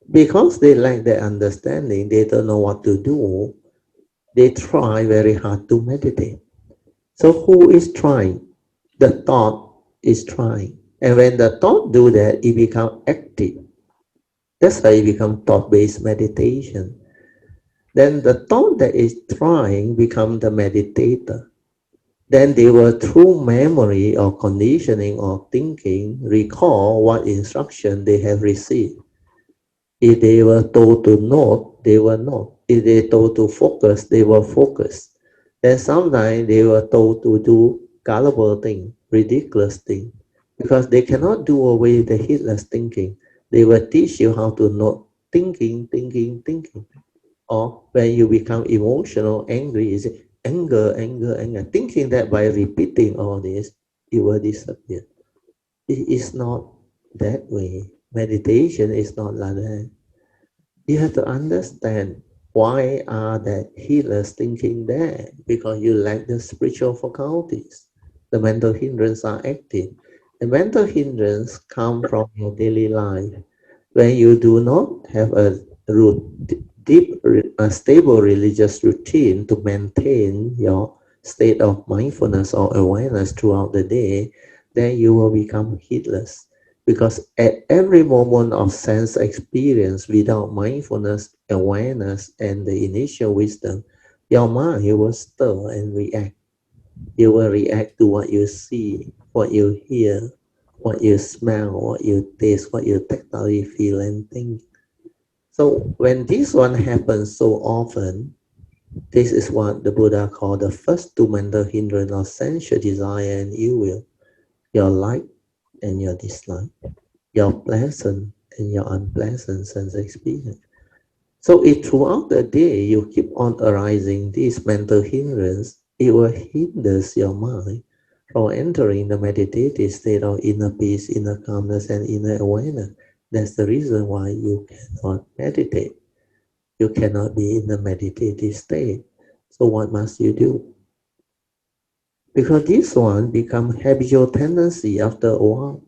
because they lack that understanding, they don't know what to do, they try very hard to meditate. So who is trying? The thought is trying. And when the thought do that, it becomes active. That's why it becomes thought-based meditation. Then the thought that is trying becomes the meditator. Then they will, through memory or conditioning or thinking, recall what instruction they have received. If they were told to note, they will note. If they told to focus, they will focus. Then sometimes they were told to do gullible thing, ridiculous thing, because they cannot do away with the heedless thinking. They will teach you how to note thinking, thinking, thinking. Or when you become emotional, angry, is anger, anger, anger. Thinking that by repeating all this, it will disappear. It is not that way. Meditation is not like that. You have to understand why are that heedless thinking there? Because you lack the spiritual faculties. The mental hindrances are active. The mental hindrances come from your daily life. When you do not have a deep, stable religious routine to maintain your state of mindfulness or awareness throughout the day, then you will become heedless. Because at every moment of sense experience without mindfulness, awareness, and the initial wisdom, your mind will stir and react. You will react to what you see, what you hear, what you smell, what you taste, what you tactily feel and think. So when this one happens so often, this is what the Buddha called the first two mental hindrance of sensual desire and ill will, your like and your dislike, your pleasant and your unpleasant sense experience. So if throughout the day you keep on arising these mental hindrance, it will hinder your mind from entering the meditative state of inner peace, inner calmness, and inner awareness. That's the reason why you cannot meditate. You cannot be in the meditative state. So what must you do? Because this one becomes habitual tendency after a while.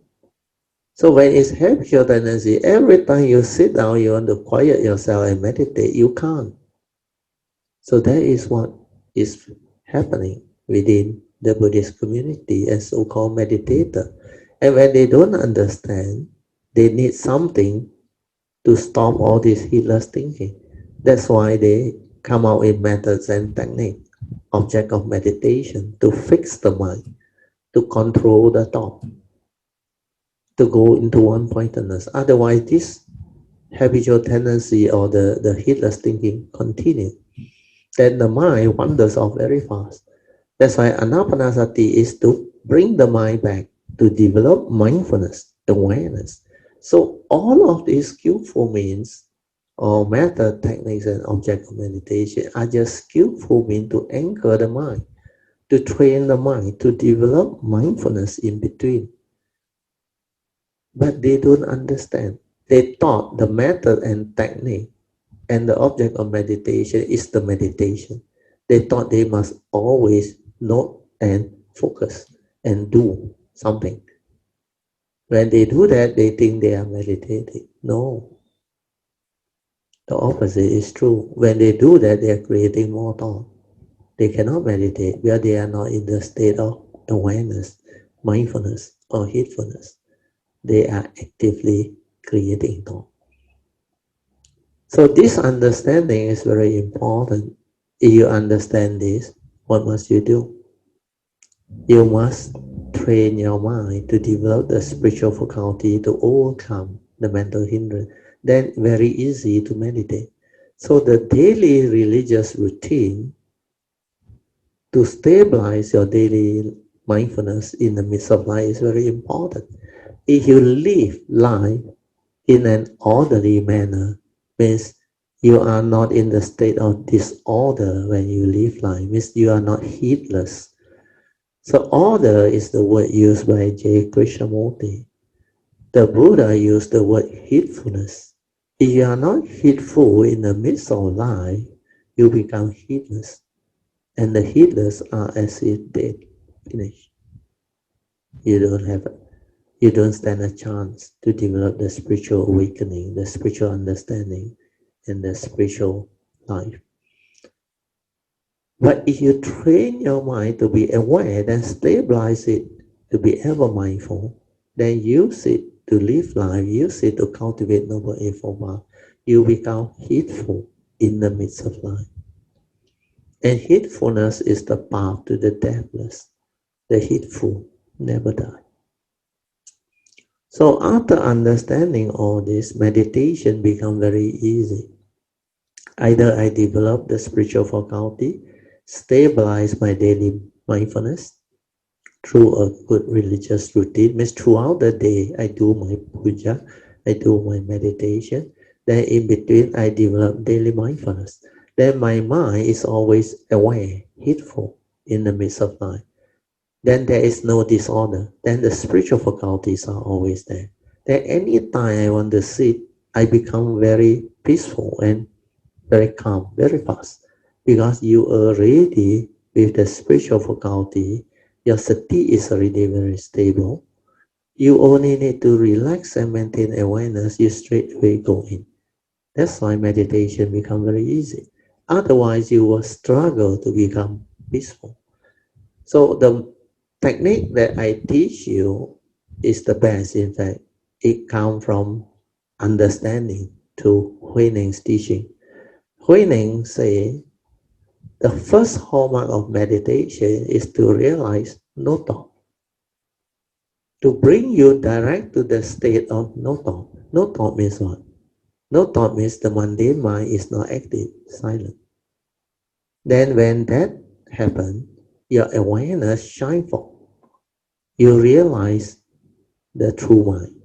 So when it's habitual tendency, every time you sit down, you want to quiet yourself and meditate, you can't. So that is what is happening within the Buddhist community as so-called meditator. And when they don't understand, they need something to stop all this heedless thinking. That's why they come out with methods and techniques, object of meditation, to fix the mind, to control the thought, to go into one-pointedness. Otherwise, this habitual tendency or the heedless thinking continue. Then the mind wanders off very fast. That's why anapanasati is to bring the mind back, to develop mindfulness, awareness. So all of these skillful means or method, techniques, and object of meditation are just skillful means to anchor the mind, to train the mind, to develop mindfulness in between. But they don't understand. They thought the method and technique and the object of meditation is the meditation. They thought they must always note and focus and do something. When they do that, they think they are meditating. No, the opposite is true. When they do that, they are creating more thought. They cannot meditate where they are not in the state of awareness, mindfulness, or heedfulness. They are actively creating thought. So this understanding is very important. If you understand this, what must you do? You must train your mind to develop the spiritual faculty to overcome the mental hindrance. Then very easy to meditate. So the daily religious routine to stabilize your daily mindfulness in the midst of life is very important. If you live life in an orderly manner, means you are not in the state of disorder when you live life, means you are not heedless. So order is the word used by J. Krishnamurti. The Buddha used the word heedfulness. If you are not heedful in the midst of life, you become heedless. And the heedless are as if dead, finished. You don't stand a chance to develop the spiritual awakening, the spiritual understanding, and the spiritual life. But if you train your mind to be aware, then stabilize it to be ever mindful, then use it to live life, use it to cultivate noble eightfold path, you become heedful in the midst of life. And heedfulness is the path to the deathless. The heedful never die. So after understanding all this, meditation becomes very easy. Either I develop the spiritual faculty, stabilize my daily mindfulness through a good religious routine, means throughout the day I do my puja, I do my meditation, then in between I develop daily mindfulness. Then my mind is always aware, heedful in the midst of life. Then there is no disorder. Then the spiritual faculties are always there. Then anytime I want to sit, I become very peaceful and very calm, very fast. Because you are already with the spiritual faculty, your sati is already very stable. You only need to relax and maintain awareness, you straight away go in. That's why meditation becomes very easy. Otherwise, you will struggle to become peaceful. So the technique that I teach you is the best. In fact, it comes from understanding to Hui Ning's teaching. Hui Ning say the first hallmark of meditation is to realize no thought. To bring you direct to the state of no thought. No thought means what? No thought means the mundane mind is not active, silent. Then when that happens, your awareness shines forth. You realize the true mind,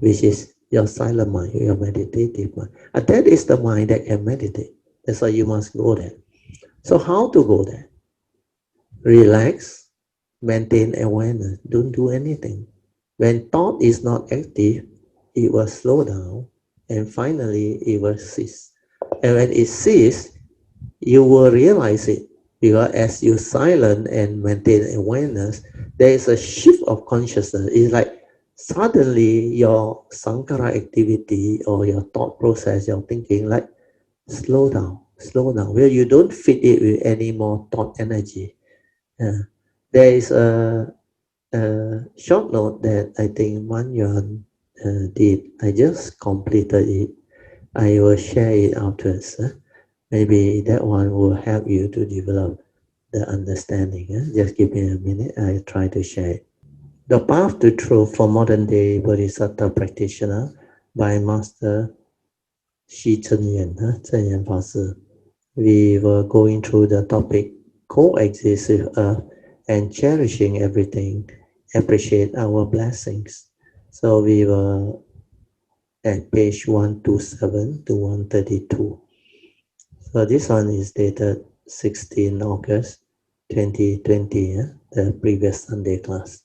which is your silent mind, your meditative mind. And that is the mind that can meditate. That's why you must go there. So how to go there? Relax, maintain awareness, don't do anything. When thought is not active, it will slow down and finally it will cease. And when it ceases, you will realize it because as you silent and maintain awareness, there is a shift of consciousness. It's like suddenly your sankara activity or your thought process, your thinking, like slow down, where you don't feed it with any more thought energy. There is a short note that I think Man Yuan did. I just completed it. I will share it afterwards. Maybe that one will help you to develop the understanding. Just give me a minute. I try to share it. The Path to Truth for Modern Day Bodhisattva Practitioner by Master Xi Zhenyuan, Zhenyuan Fashi. We were going through the topic coexist with Earth and cherishing everything, appreciate our blessings. So we were at page 127 to 132. So this one is dated 16 August 2020, the previous Sunday class.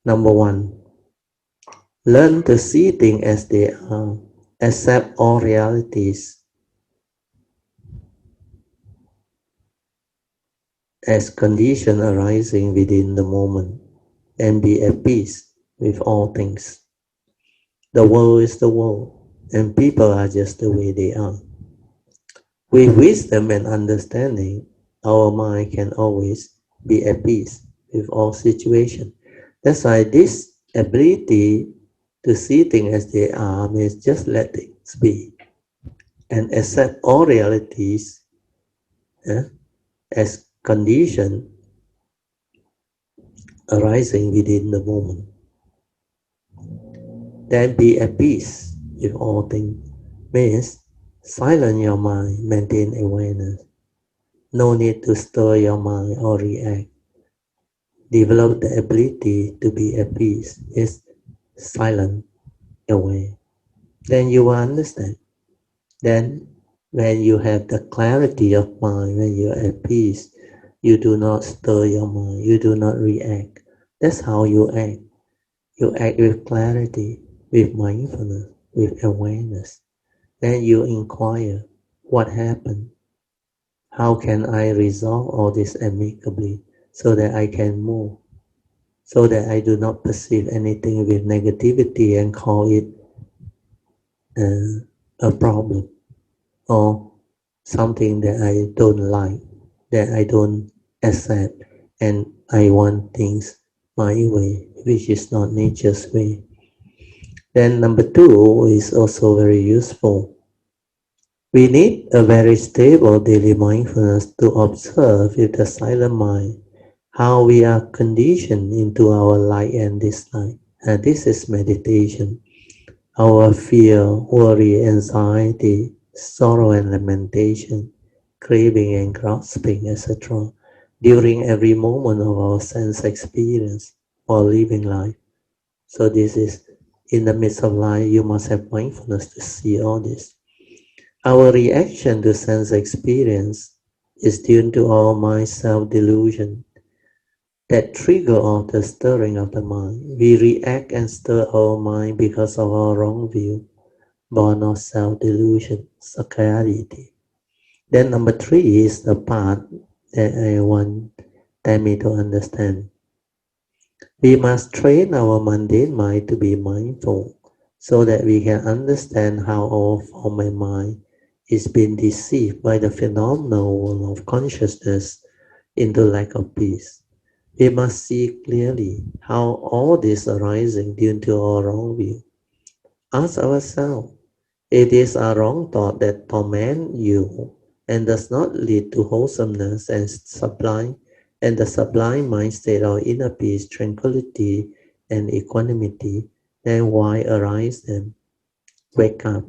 Number 1, learn to see things as they are. Accept all realities as conditions arising within the moment and be at peace with all things. The world is the world, and people are just the way they are. With wisdom and understanding, our mind can always be at peace with all situations. That's why this ability to see things as they are means just let things be and accept all realities as conditions arising within the moment. Then be at peace with all things means silence your mind, maintain awareness. No need to stir your mind or react. Develop the ability to be at peace is silent away. Then you will understand. Then when you have the clarity of mind, when you are at peace, you do not stir your mind, you do not react. That's how you act. You act with clarity, with mindfulness, with awareness. Then you inquire, what happened? How can I resolve all this amicably so that I can move? So that I do not perceive anything with negativity and call it a problem or something that I don't like, that I don't accept, and I want things my way, which is not nature's way. Then number 2 is also very useful. We need a very stable daily mindfulness to observe with the silent mind how we are conditioned into our like and dislike. And this is meditation. Our fear, worry, anxiety, sorrow and lamentation, craving and grasping, etc. during every moment of our sense experience while living life. So this is in the midst of life, you must have mindfulness to see all this. Our reaction to sense experience is due to our mind self-delusion that trigger of the stirring of the mind. We react and stir our mind because of our wrong view, born of self-delusion, sakkayaditthi. Then number 3 is the part that I want me to understand. We must train our mundane mind to be mindful so that we can understand how our former mind is being deceived by the phenomenal world of consciousness into lack of peace. We must see clearly how all this arising due to our wrong view. Ask ourselves, it is a wrong thought that torment you and does not lead to wholesomeness and the sublime mind state of inner peace, tranquility, and equanimity, then why arise them? Wake up.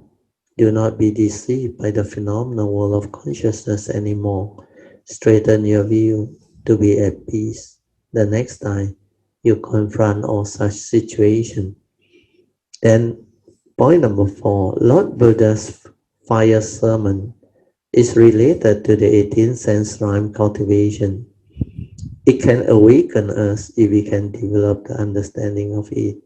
Do not be deceived by the phenomenal world of consciousness anymore. Straighten your view to be at peace. The next time you confront all such situations. Then point number 4, Lord Buddha's fire sermon is related to the 18th sense rhyme cultivation. It can awaken us if we can develop the understanding of it.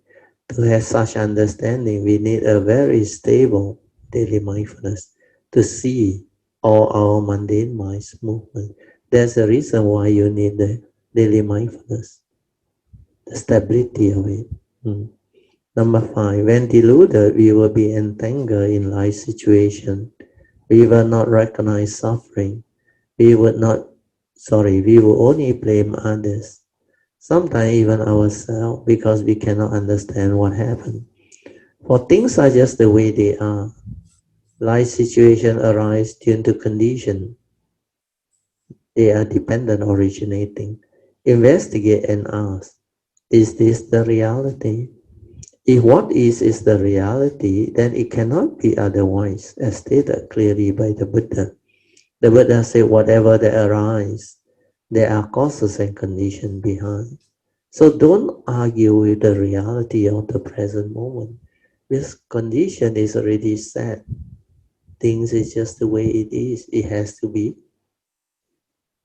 To have such understanding, we need a very stable daily mindfulness to see all our mundane mind's movement. There's a reason why you need the daily mindfulness, the stability of it. Number 5, when deluded, we will be entangled in life situation. We will not recognize suffering. We will only blame others. Sometimes even ourselves, because we cannot understand what happened. For things are just the way they are. Life situations arise due to condition. They are dependent originating. Investigate and ask, is this the reality? If what is the reality, then it cannot be otherwise, as stated clearly by the Buddha. The Buddha said, whatever that arises, there are causes and conditions behind. So don't argue with the reality of the present moment. This condition is already set. Things is just the way it is. It has to be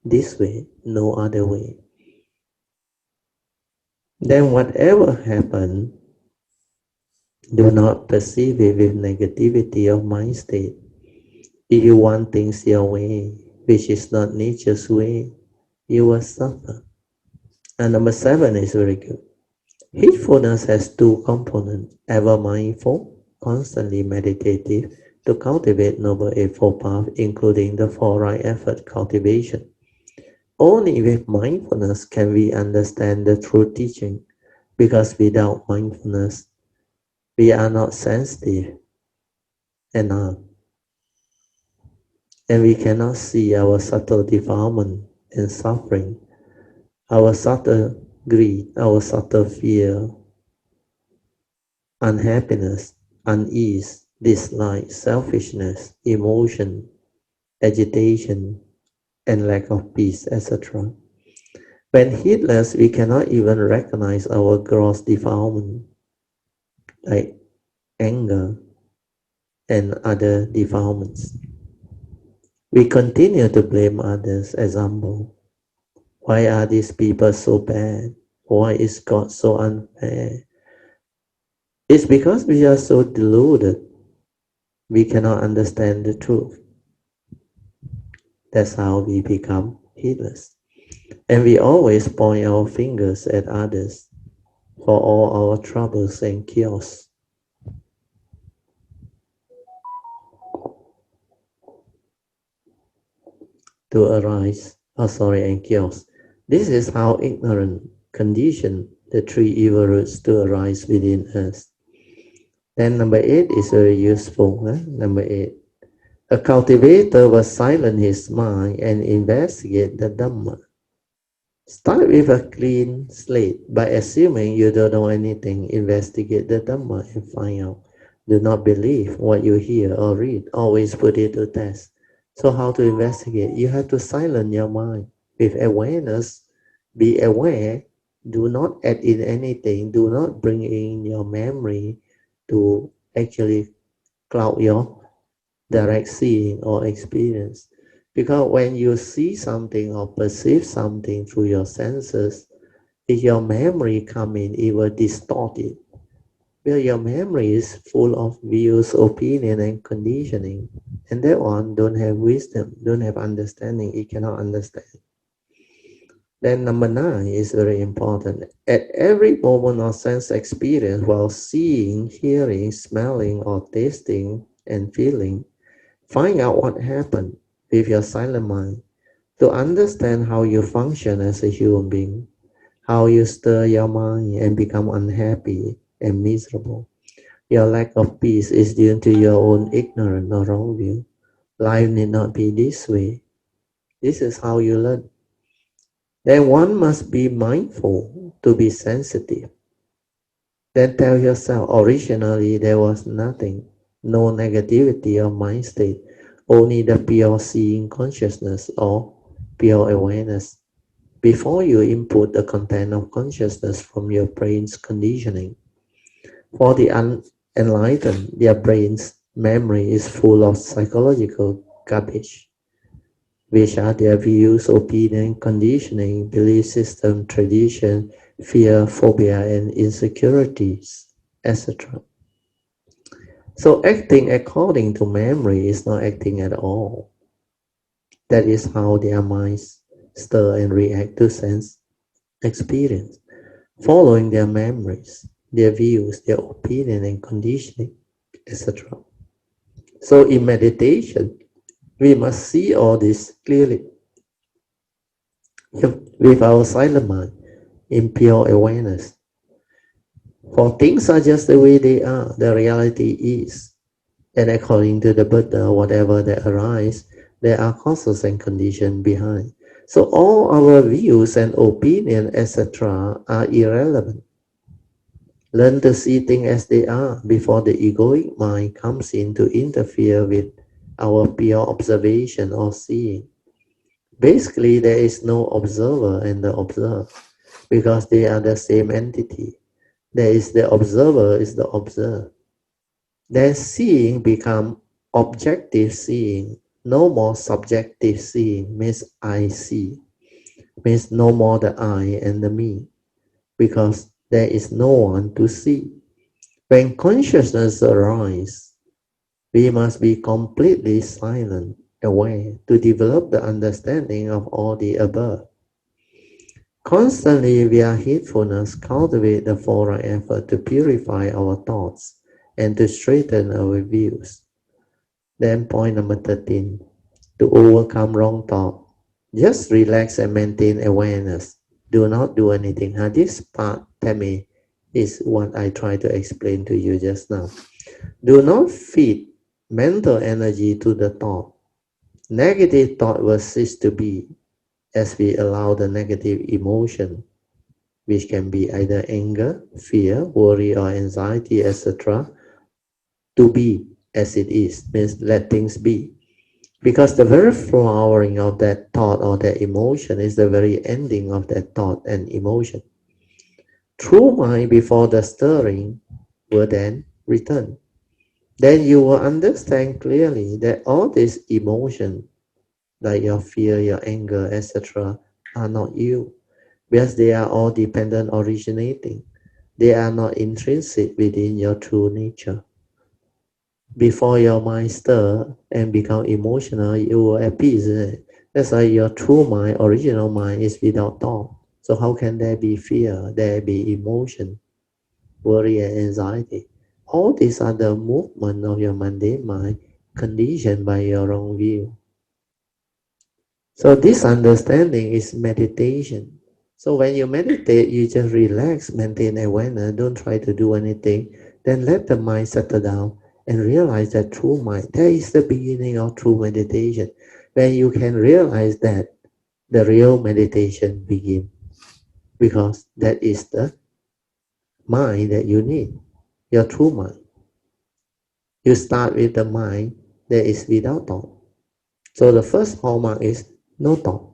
this way, no other way. Then whatever happens, do not perceive it with negativity of mind state. If you want things your way, which is not nature's way, you will suffer. And number 7 is very good. Heedfulness has 2 components, ever mindful, constantly meditative, to cultivate Noble Eightfold Path, including the 4 right effort cultivation. Only with mindfulness can we understand the true teaching, because without mindfulness, we are not sensitive enough, and we cannot see our subtle defilement and suffering, our subtle greed, our subtle fear, unhappiness, unease, dislike, selfishness, emotion, agitation, and lack of peace, etc. When heedless, we cannot even recognize our gross defilement, like anger and other defilements. We continue to blame others. Example, why are these people so bad? Why is God so unfair? It's because we are so deluded. We cannot understand the truth. That's how we become heedless. And we always point our fingers at others for all our troubles and chaos to arise. And chaos. This is how ignorant condition the 3 evil roots to arise within us. Then number 8 is very useful. Number 8. A cultivator will silence his mind and investigate the Dhamma. Start with a clean slate. By assuming you don't know anything, investigate the Dhamma and find out. Do not believe what you hear or read. Always put it to test. So how to investigate? You have to silence your mind. With awareness, be aware. Do not add in anything. Do not bring in your memory to actually cloud your direct seeing or experience. Because when you see something or perceive something through your senses, if your memory come in, it will distort it. Well, your memory is full of views, opinion, and conditioning. And that one don't have wisdom, don't have understanding, it cannot understand. Then number 9 is very important. At every moment of sense experience, while seeing, hearing, smelling, or tasting, and feeling, find out what happened with your silent mind to understand how you function as a human being, how you stir your mind and become unhappy and miserable. Your lack of peace is due to your own ignorance or wrong view. Life need not be this way. This is how you learn. Then one must be mindful to be sensitive. Then tell yourself, originally there was nothing, no negativity of mind state, only the pure seeing consciousness or pure awareness. Before you input the content of consciousness from your brain's conditioning. For the unenlightened, their brain's memory is full of psychological garbage, which are their views, opinion, conditioning, belief system, tradition, fear, phobia, and insecurities, etc. So acting according to memory is not acting at all. That is how their minds stir and react to sense experience, following their memories, their views, their opinion and conditioning, etc. So in meditation, we must see all this clearly with our silent mind in pure awareness. For things are just the way they are, the reality is. And according to the Buddha, whatever that arises, there are causes and conditions behind. So all our views and opinion, etc., are irrelevant. Learn to see things as they are before the egoic mind comes in to interfere with our pure observation or seeing. Basically, there is no observer and the observed because they are the same entity. There is the observer is the observed. Then seeing become objective seeing. No more subjective seeing, means I see, means no more the I and the me, because there is no one to see. When consciousness arises, we must be completely silent, aware, to develop the understanding of all the above. Constantly, via heedfulness, cultivate the four-right effort to purify our thoughts and to straighten our views. Then point number 13, to overcome wrong thought. Just relax and maintain awareness. Do not do anything. This part, Tammy, is what I try to explain to you just now. Do not feed mental energy to the thought. Negative thought will cease to be as we allow the negative emotion, which can be either anger, fear, worry, or anxiety, etc., to be as it is, means let things be. Because the very flowering of that thought or that emotion is the very ending of that thought and emotion. True mind before the stirring will then return. Then you will understand clearly that all these emotions, like your fear, your anger, etc., are not you, because they are all dependent originating. They are not intrinsic within your true nature. Before your mind stir and become emotional, you will appease it. That's why your true mind, original mind, is without thought. So how can there be fear, there be emotion, worry and anxiety? All these are the movement of your mundane mind conditioned by your wrong view. So this understanding is meditation. So when you meditate, you just relax, maintain awareness, don't try to do anything. Then let the mind settle down and realize that true mind. That is the beginning of true meditation. When you can realize that, the real meditation begins. Because that is the mind that you need, your true mind. You start with the mind that is without thought. So the first hallmark is no thought.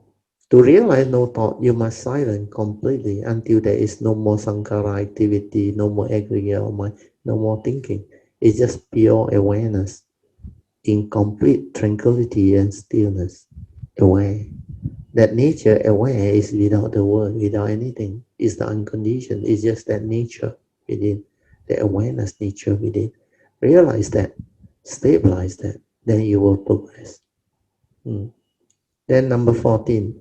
To realize no thought, you must silence completely until there is no more sankhara activity, no more aggregate of mind, no more thinking. It's just pure awareness in complete tranquility and stillness. Aware. That nature aware is without the word, without anything. It's the unconditioned. It's just that nature within, the awareness nature within. Realize that, stabilize that, then you will progress. Then number 14.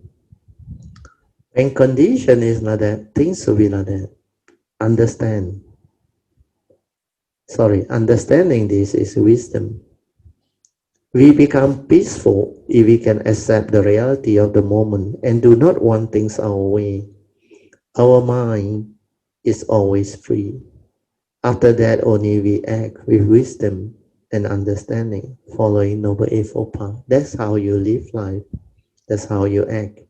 When condition is like that, things will be like that. Understanding this is wisdom. We become peaceful if we can accept the reality of the moment and do not want things our way. Our mind is always free. After that, only we act with wisdom and understanding, following Noble Eightfold Path. That's how you live life. That's how you act.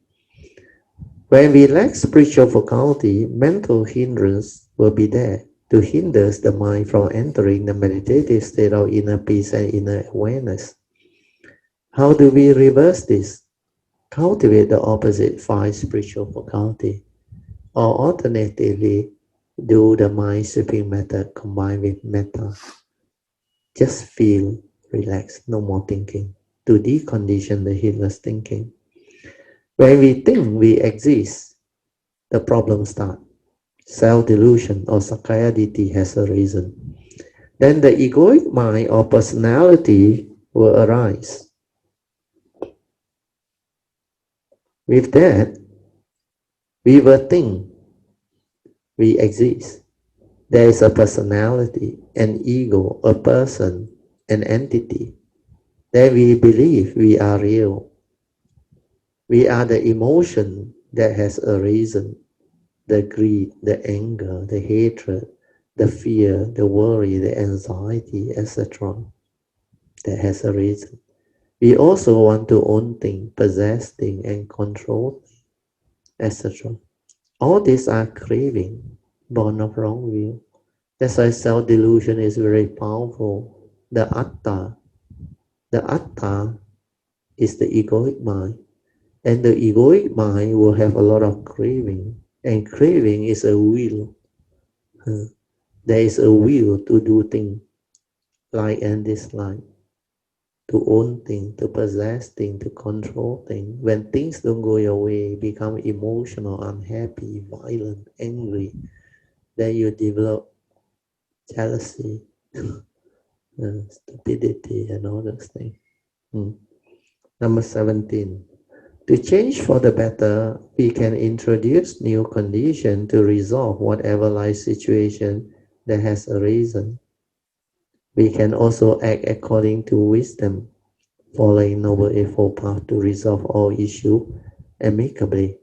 When we lack spiritual faculty, mental hindrance will be there to hinder the mind from entering the meditative state of inner peace and inner awareness. How do we reverse this? Cultivate the opposite 5 spiritual faculty, or alternatively, do the mind sweeping method combined with metta. Just feel relaxed, no more thinking, to decondition the heedless thinking. When we think we exist, the problem starts. Self-delusion or Sakaya-ditthi has arisen. Then the egoic mind or personality will arise. With that, we will think we exist. There is a personality, an ego, a person, an entity. Then we believe we are real. We are the emotion that has arisen. The greed, the anger, the hatred, the fear, the worry, the anxiety, etc. that has arisen. We also want to own things, possess things, and control things, etc. All these are craving, born of wrong view. That's why self-delusion is very powerful. The atta is the egoic mind. And the egoic mind will have a lot of craving. And craving is a will. There is a will to do things. like and dislike, to own things, to possess things, to control things. When things don't go your way, become emotional, unhappy, violent, angry, then you develop jealousy, stupidity, and all those things. Number 17. To change for the better, we can introduce new condition to resolve whatever life situation that has arisen. We can also act according to wisdom, following Noble Eightfold Path to resolve all issues amicably.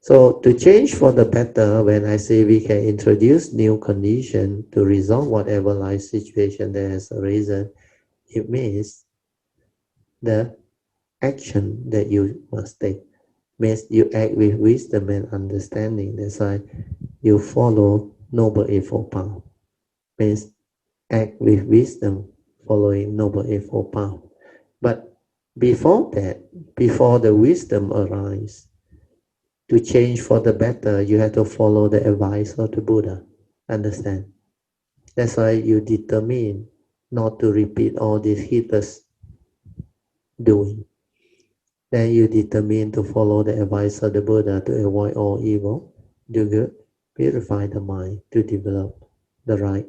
So to change for the better, when I say we can introduce new condition to resolve whatever life situation that has arisen, it means the action that you must take. Means you act with wisdom and understanding. That's why you follow Noble Eightfold Path. Means act with wisdom, following Noble Eightfold Path. But before that, before the wisdom arises, to change for the better, you have to follow the advice of the Buddha. Understand? That's why you determine not to repeat all these heedless doing. Then you determine to follow the advice of the Buddha to avoid all evil, do good, purify the mind, to develop the right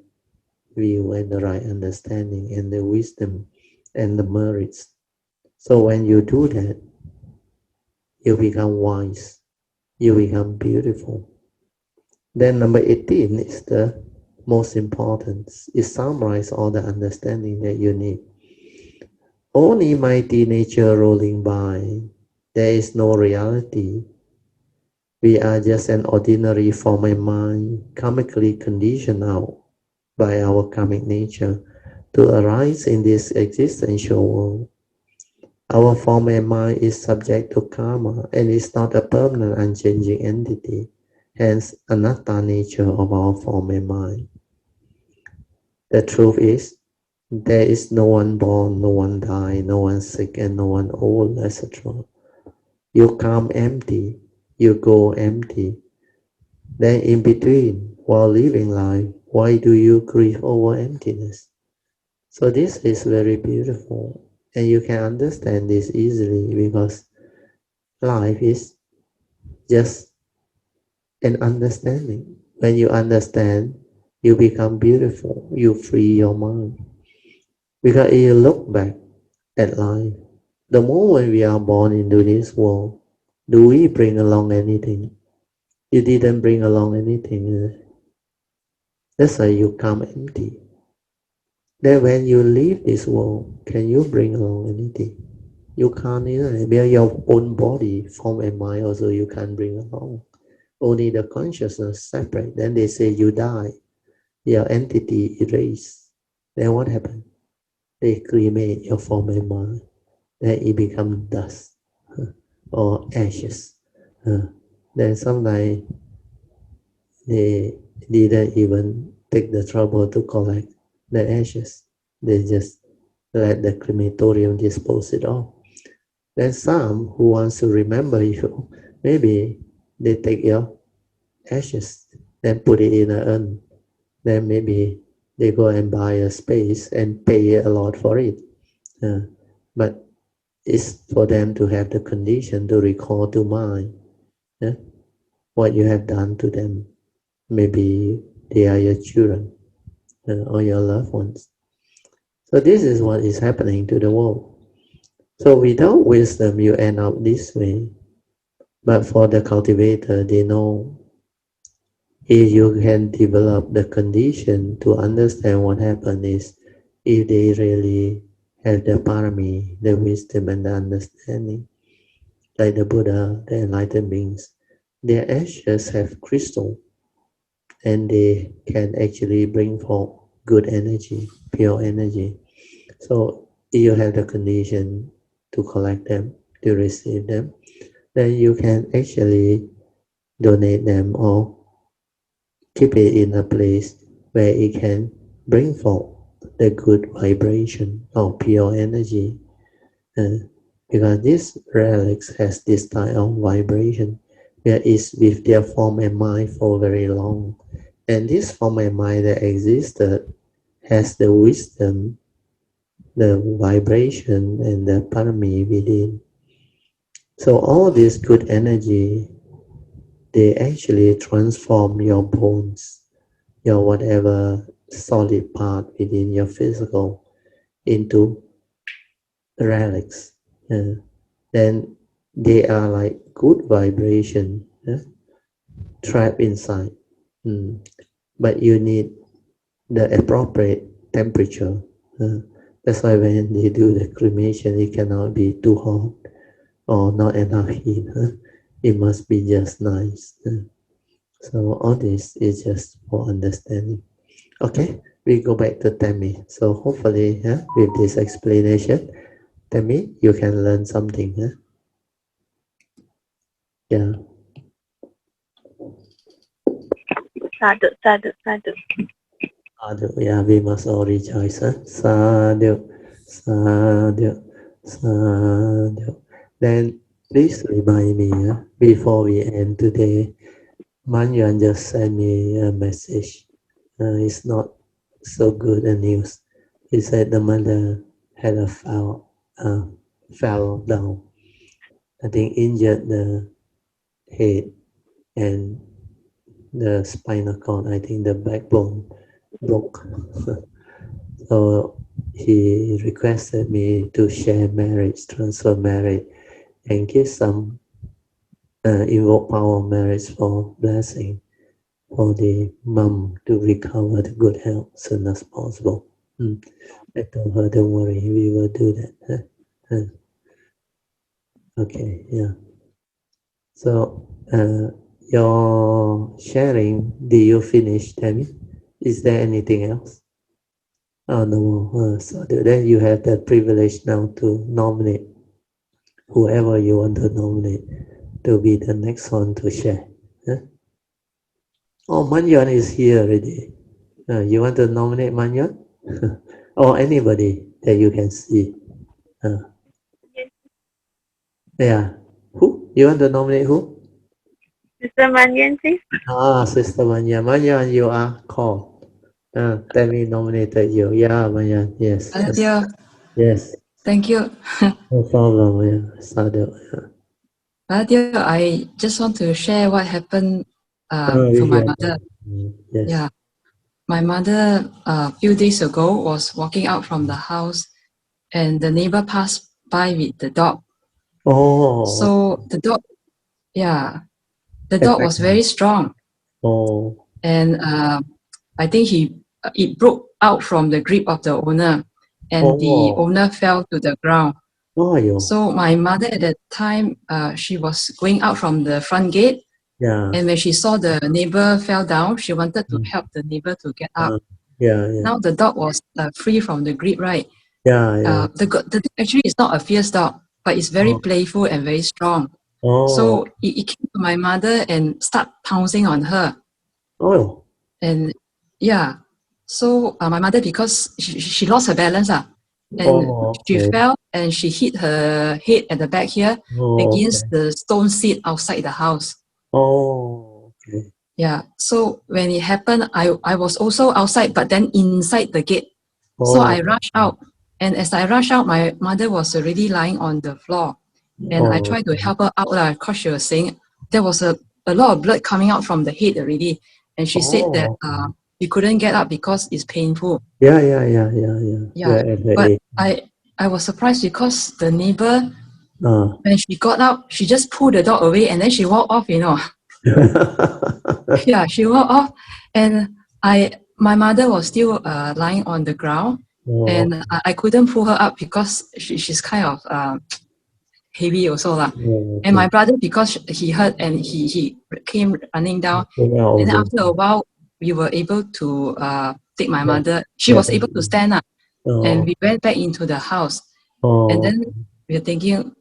view and the right understanding and the wisdom and the merits. So when you do that, you become wise, you become beautiful. Then number 18 is the most important. It summarizes all the understanding that you need. Only mighty nature rolling by. There is no reality. We are just an ordinary form of mind, karmically conditioned out by our karmic nature to arise in this existential world. Our form of mind is subject to karma and is not a permanent, unchanging entity. Hence, anatta nature of our form of mind. The truth is, there is no one born, no one die, no one sick, and no one old, etc. You come empty, you go empty. Then in between, while living life, why do you grieve over emptiness? So this is very beautiful, and you can understand this easily because life is just an understanding. When you understand, you become beautiful, you free your mind. Because if you look back at life, the moment we are born into this world, do we bring along anything? You didn't bring along anything. That's why you come empty. Then when you leave this world, can you bring along anything? You can't either. Because your own body, form and mind also you can't bring along. Only the consciousness separate. Then they say you die. Your entity erased. Then what happened? They cremate your form and mind. Then it becomes dust or ashes. Then sometimes they didn't even take the trouble to collect the ashes. They just let the crematorium dispose it off. Then some who wants to remember you, maybe they take your ashes, then put it in an urn. Then maybe they go and buy a space and pay a lot for it. But it's for them to have the condition to recall to mind what you have done to them. Maybe they are your children or your loved ones. So this is what is happening to the world. So without wisdom, you end up this way. But for the cultivator, they know if you can develop the condition to understand what happened is if they really have the parami, the wisdom and the understanding, like the Buddha, the enlightened beings, their ashes have crystal and they can actually bring forth good energy, pure energy. So if you have the condition to collect them, to receive them, then you can actually donate them or keep it in a place where it can bring forth the good vibration or pure energy. Because this relics has this type of vibration where it's with their form and mind for very long. And this form and mind that existed has the wisdom the vibration and the parami within. So all this good energy, they actually transform your bones, your whatever solid part within your physical into relics. Then they are like good vibration trapped inside. But you need the appropriate temperature. That's why when they do the cremation, it cannot be too hot or not enough heat. It must be just nice. So all this is just for understanding. Okay, we go back to Tammy. So hopefully, with this explanation, Tammy, you can learn something. Yeah. Sadhu, sadhu, sadhu. Sadhu. Yeah, we must all rejoice. Sadhu, sadhu, sadhu. Then please remind me before we end today. Manyan just sent me a message. It's not so good a news. He said the mother had a fell down. I think injured the head and the spinal cord. I think the backbone broke. So he requested me to share marriage, transfer marriage, and give some invoke power of marriage for blessing for the mom to recover the good health as soon as possible. I told her, don't worry, we will do that. Okay, yeah. So your sharing, did you finish, Tammy? Is there anything else? Oh, no. So then you have the privilege now to nominate whoever you want to nominate to be the next one to share. Oh, Manyan is here already. You want to nominate Manyan? Or anybody that you can see? Yeah. Who? You want to nominate who? Sister Manyan, please. Sister Manyan. Manyan, you are called. Tammy nominated you. Yeah, Manyan. Yes. Aditya, Yes. thank you. No problem. Yeah. Sadhu. Aditya, I just want to share what happened for With my your mother. Yes. Yeah, my mother a few days ago was walking out from the house, and the neighbor passed by with the dog. Oh. So the dog, yeah, the dog Attack was very strong, Oh. and I think it broke out from the grip of the owner, and the Oh. owner fell to the ground. Oh, you. So my mother at that time, she was going out from the front gate, Yeah. and when she saw the neighbor fell down, she wanted to help the neighbor to get up. Yeah. Now the dog was free from the grip, right? Yeah. The dog actually is not a fierce dog, but it's very playful and very strong. Oh. So it came to my mother and start pouncing on her. Oh. And yeah, so my mother, because she lost her balance, and she fell and she hit her head at the back here against the stone seat outside the house. Oh, okay. Yeah, so when it happened, I was also outside, but then inside the gate. So I rushed out, and as I rushed out, my mother was already lying on the floor, and I tried to help her out because she was saying there was a lot of blood coming out from the head already, and she said that we couldn't get up because it's painful. Yeah. Yeah, but I was surprised because the neighbor, when she got up, she just pulled the dog away and then she walked off, Yeah, she walked off, and my mother was still lying on the ground, and I couldn't pull her up because she's kind of heavy also lah. And my brother, because he hurt and he came running down, and then after a while we were able to take my mother. She was able to stand up, and we went back into the house. And then we were thinking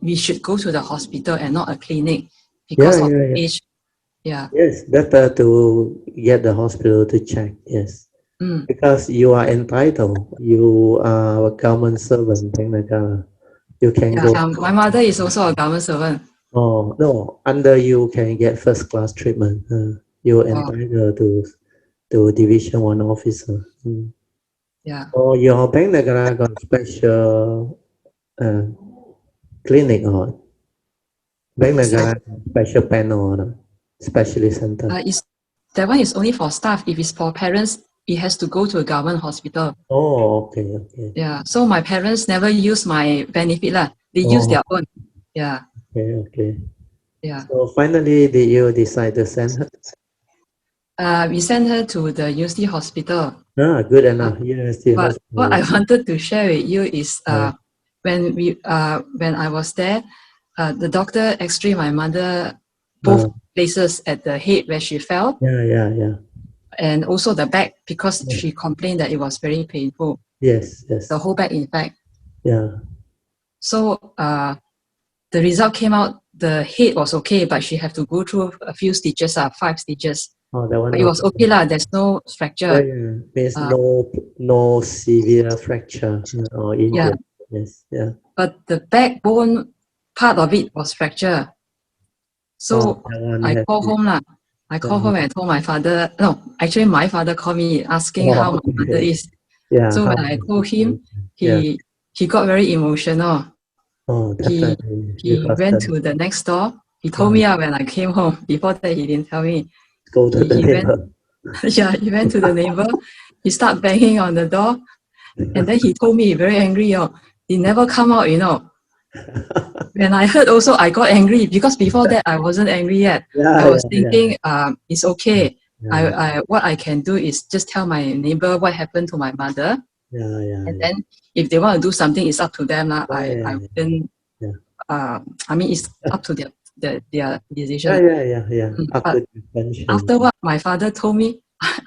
we should go to the hospital and not a clinic because of age. Yeah. Yes, better to get the hospital to check. Yes. Because you are entitled. You are a government servant. You can go. My mother is also a government servant. Oh, no. Under you can get first class treatment. You're entitled to Division 1 officer. Yeah. Oh, your Bank Negara got special clinic or Bank Negara special panel or specialist center? That one is only for staff. If it's for parents, it has to go to a government hospital. Oh, okay, okay. Yeah. So my parents never use my benefit lah. They use Oh, their own. Yeah. okay, okay. Yeah. So finally, did you decide to send her? We sent her to the university hospital. Ah, good enough. University But what I hospital. wanted to share with you is when I was there, the doctor X-ray my mother both places at the head where she fell, Yeah. and also the back because she complained that it was very painful. Yes. The whole back, in fact. Yeah. So the result came out. The head was okay, but she had to go through a few stitches, 5 stitches. Oh, that one. But it was okay lah. There's no fracture. Yeah. There's no severe fracture or injury. Yeah. Yes. Yeah. But the backbone part of it was fractured. So I called home lah. I called home and told my father. No, actually my father called me asking how my mother is. Yeah. So when I told him, he got very emotional. Oh, definitely. He went to the next door. He told me when I came home. Before that, he didn't tell me. Go to the neighbor. He went to the neighbor. He started banging on the door. And then he told me very angry. He never come out, When I heard also, I got angry because before that, I wasn't angry yet. I was thinking, it's okay. What I can do is just tell my neighbor what happened to my mother. And then if they want to do something, it's up to them. I wouldn't, I mean, it's up to their decision. But after what my father told me,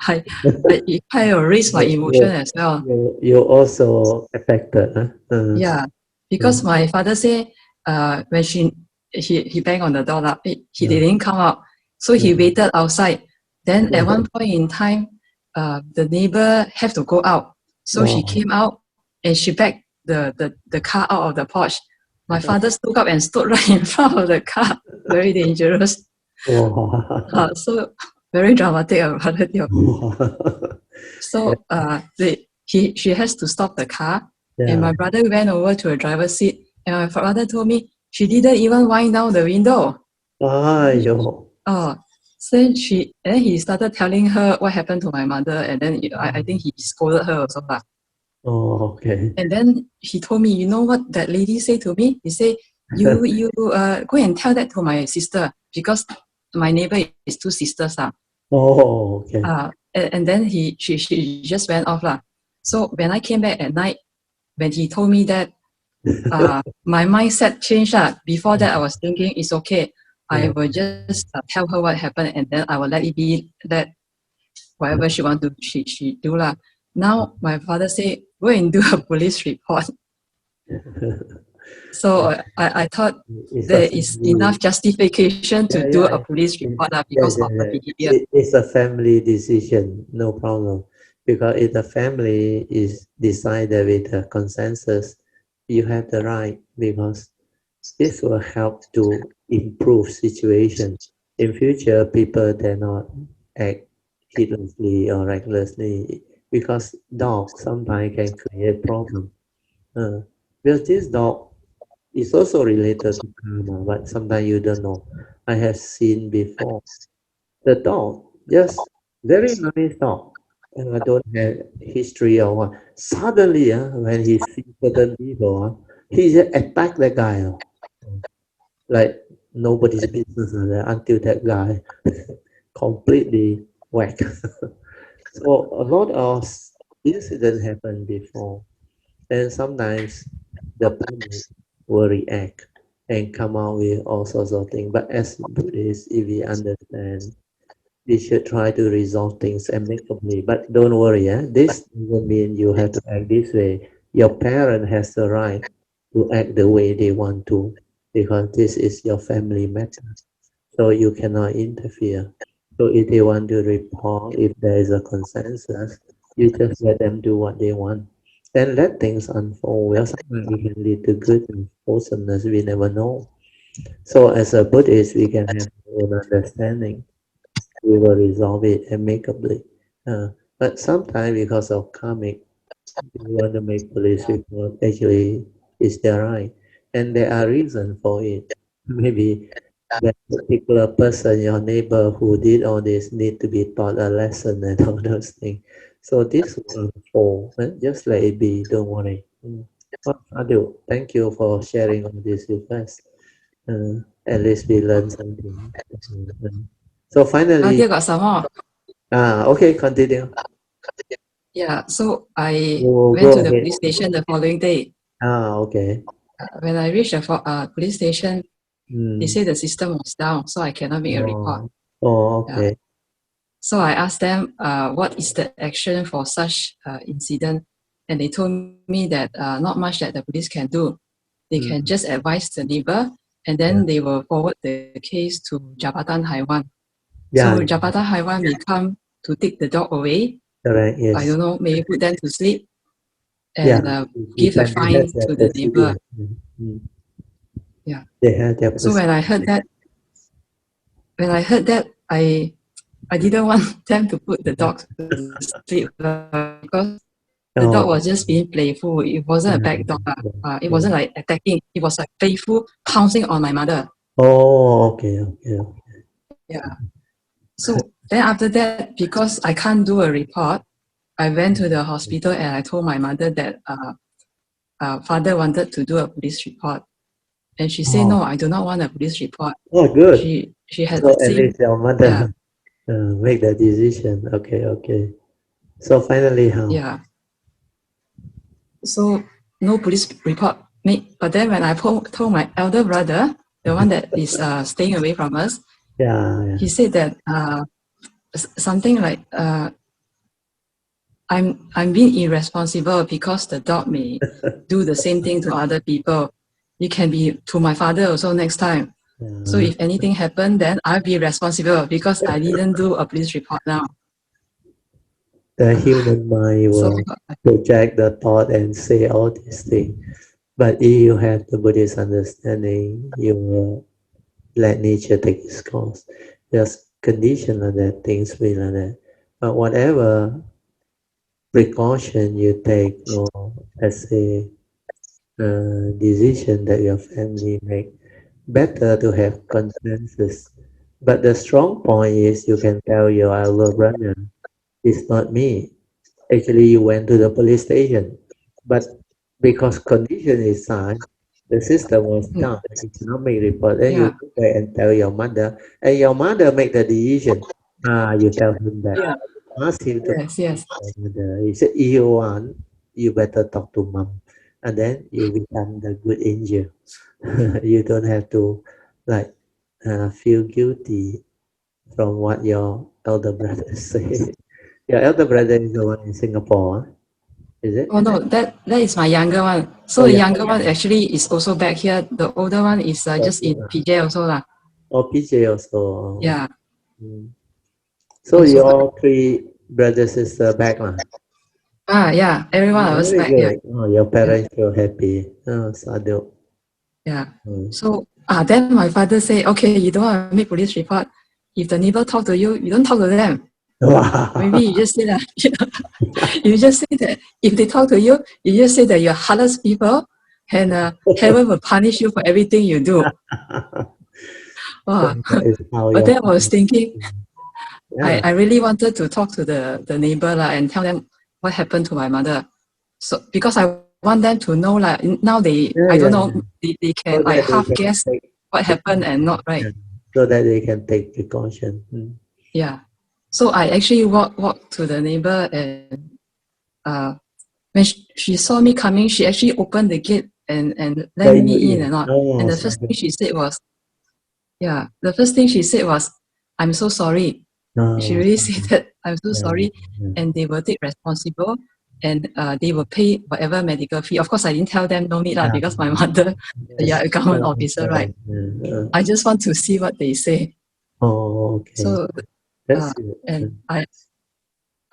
it kind of raised my emotion as well. You also affected, huh? Yeah, because my father said when he banged on the door, he didn't come out, so he waited outside. Then at one point in time, the neighbor have to go out, so she came out and she backed the car out of the porch. My father stood up and stood right in front of the car. Very dangerous. So very dramatic about it. So she has to stop the car, and my brother went over to a driver's seat, and my father told me she didn't even wind down the window. So then he started telling her what happened to my mother, and then I think he scolded her also. Oh, okay. And then he told me, you know what that lady said to me? He said, you go and tell that to my sister, because my neighbor is 2 sisters. Oh, okay. And then she just went off. So when I came back at night, when he told me that, my mindset changed. Before that, I was thinking, it's okay. I will just tell her what happened, and then I will let it be that whatever she want to she do. Now my father say, go and do a police report. So I thought there is enough justification to do a police report because of the behavior. It's a family decision, no problem. Because if the family is decided with a consensus, you have the right, because this will help to improve situation. In future, people dare not act heedlessly or recklessly, because dogs sometimes can create problem. Because this dog is also related to karma, but sometimes you don't know. I have seen before. The dog, just very nice dog, and I don't have history or what. Suddenly, when he sees certain people, he just attack the guy. Like nobody's business until that guy completely whack. So a lot of incidents happen before, and sometimes the public will react and come out with all sorts of things. But as Buddhists, if we understand, we should try to resolve things amicably. But don't worry, this doesn't mean you have to act this way. Your parent has the right to act the way they want to, because this is your family matter. So you cannot interfere. So if they want to report, if there is a consensus, you just let them do what they want. Then let things unfold. Well, sometimes it can lead to good and wholesomeness, we never know. So as a Buddhist, we can have our own understanding. We will resolve it amicably. But sometimes because of karmic you want to make police report, actually, it's their right. And there are reasons for it. Maybe that particular person, your neighbor who did all this, need to be taught a lesson and all those things. So this will unfold. Just let it be. Don't worry. Well, Adil, thank you for sharing all this with us. At least we learned something. So finally, Dia got some more. okay, continue. Yeah, so I You went to go the ahead. police station the following day. Okay. When I reached the police station, they Mm. say the system was down, so I cannot make a report. Yeah. Okay. So I asked them, what is the action for such incident? And they told me that not much that the police can do. They can just advise the neighbor, and then they will forward the case to Jabatan Haiwan. Yeah, So Jabatan Haiwan may come to take the dog away. correct. I Yes. don't know, maybe put them to sleep Yeah. and give a Depends. They have fine their to the procedure. neighbor. Yeah. They have their So when I heard that, I didn't want them to put the dog to sleep because the dog was just being playful. It wasn't a bad dog. It wasn't like attacking. It was like playful, pouncing on my mother. Oh, okay. Yeah. So then after that, because I can't do a report, I went to the hospital and I told my mother that father wanted to do a police report. And she said, no, I do not want a police report. Oh, good. She had So the at same, least your mother yeah, make the decision. Okay. So finally, how? yeah. So no police report made. But then when I told my elder brother, the one that is staying away from us, Yeah. he said that something like I'm being irresponsible because the dog may do the same thing to other people. It can be to my father also next time. So if anything happened, then I'll be responsible because I didn't do a police report now. The human mind So will project the thought and say all these things. But if you have the Buddhist understanding, you will let nature take its course. Just condition like that, things will like that. But whatever precaution you take, or as a decision that your family make, better to have consensus. But the strong point is you can tell your elder brother, it's not me. Actually, you went to the police station, but because condition is signed, the system was done. You cannot make report. Then you yeah, go back and tell your mother, and your mother make the decision. You tell him that. yeah, Ask him to yes, talk to mother. He said, if you want, you better talk to mom, and then you become the good angel. You don't have to like feel guilty from what your elder brother say. Your elder brother is the one in Singapore, is it? Oh no, that is my younger one. So Oh, the yeah. younger one actually is also back here. The older one is just in PJ also lah. Oh, PJ also. Yeah, Mm. So also your three brothers sister back lah. yeah, everyone was Very back here. good. Oh, your parents feel happy. Oh, sadhu. Yeah. Mm. So then my father say, okay, you don't want to make police report. If the neighbor talk to you, you don't talk to them. Maybe you just say that. You just say that if they talk to you, you just say that you're heartless people, and heaven will punish you for everything you do. Wow. That is how But your then I was thinking, yeah. I really wanted to talk to the neighbor and tell them what happened to my mother. So because I want them to know now I don't know, they So can that they half can guess take what happened and not right. so that they can take precaution. Yeah. So I actually walked to the neighbor, and when she saw me coming, she actually opened the gate and let Let you me in in. and all. Oh, And the first thing she said was, I'm so sorry. She really said that, I'm so sorry, and they will take responsible, and they will pay whatever medical fee. Of course, I didn't tell them no need because my mother, a government officer, right? I just want to see what they say. Oh, okay. So, That's good. and I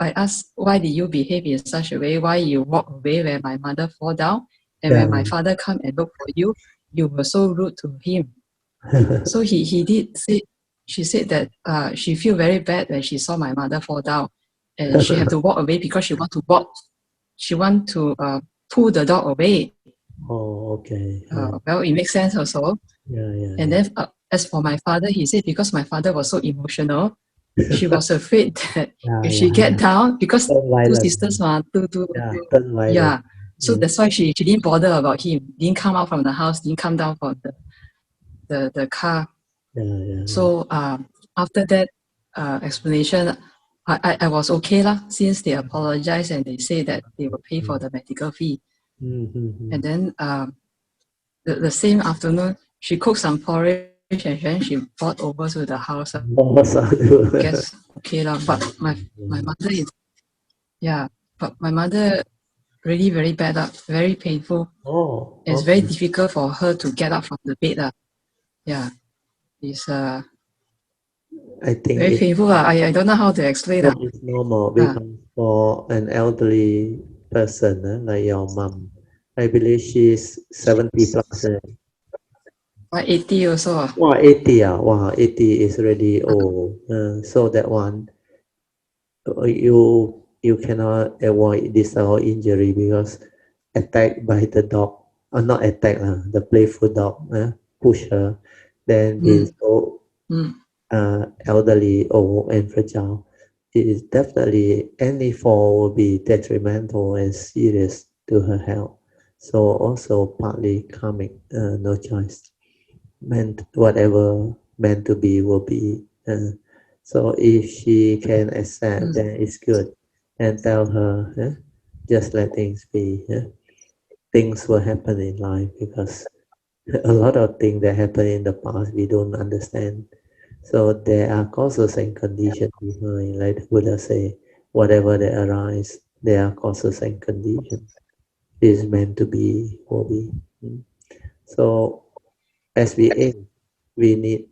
asked, why did you behave in such a way? Why you walk away when my mother fall down? And when my father come and look for you, you were so rude to him. So he did say, she said that she feel very bad when she saw my mother fall down, and she had to walk away because she want to walk she want to pull the dog away. Oh, okay. Well, it makes sense also. Yeah. And then as for my father, he said because my father was so emotional, she was afraid that if she get down, because two sisters turn violent. yeah. So that's why she didn't bother about him, didn't come out from the house, didn't come down from the car. So after that explanation, I was okay lah, since they apologized and they say that they will pay for the medical fee. And then the same afternoon, she cooked some porridge and then she brought over to the house. I guess okay lah. But my mother is but my mother really very bad lah, very painful. It's very difficult for her to get up from the bed lah. Yeah, it's I think very painful. I don't know how to explain. It's normal because for an elderly person like your mom, I believe she's 70 plus. 80 also. Wow, 80. Wow, 80 is really old. So that one, you cannot avoid this injury because attacked by the dog, or not attacked, the playful dog push her, then being so elderly, old and fragile. It is definitely any fall will be detrimental and serious to her health. So also partly karmic, no choice. Whatever meant to be will be. So if she can accept, then it's good, and tell her, just let things be. Things will happen in life because a lot of things that happen in the past we don't understand. So there are causes and conditions behind, like the Buddha say, whatever that arise, there are causes and conditions. It is meant to be, will be. So as we aim, we need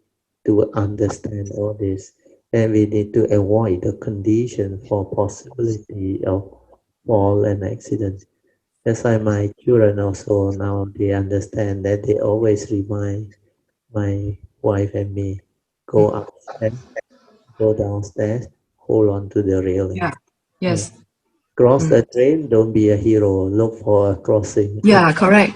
to understand all this, and we need to avoid the condition for possibility of fall and accident. That's why my children also now they understand that they always remind my wife and me, go upstairs, go downstairs, hold on to the railing. Yes. Cross the train, don't be a hero, look for a crossing. Yeah, correct.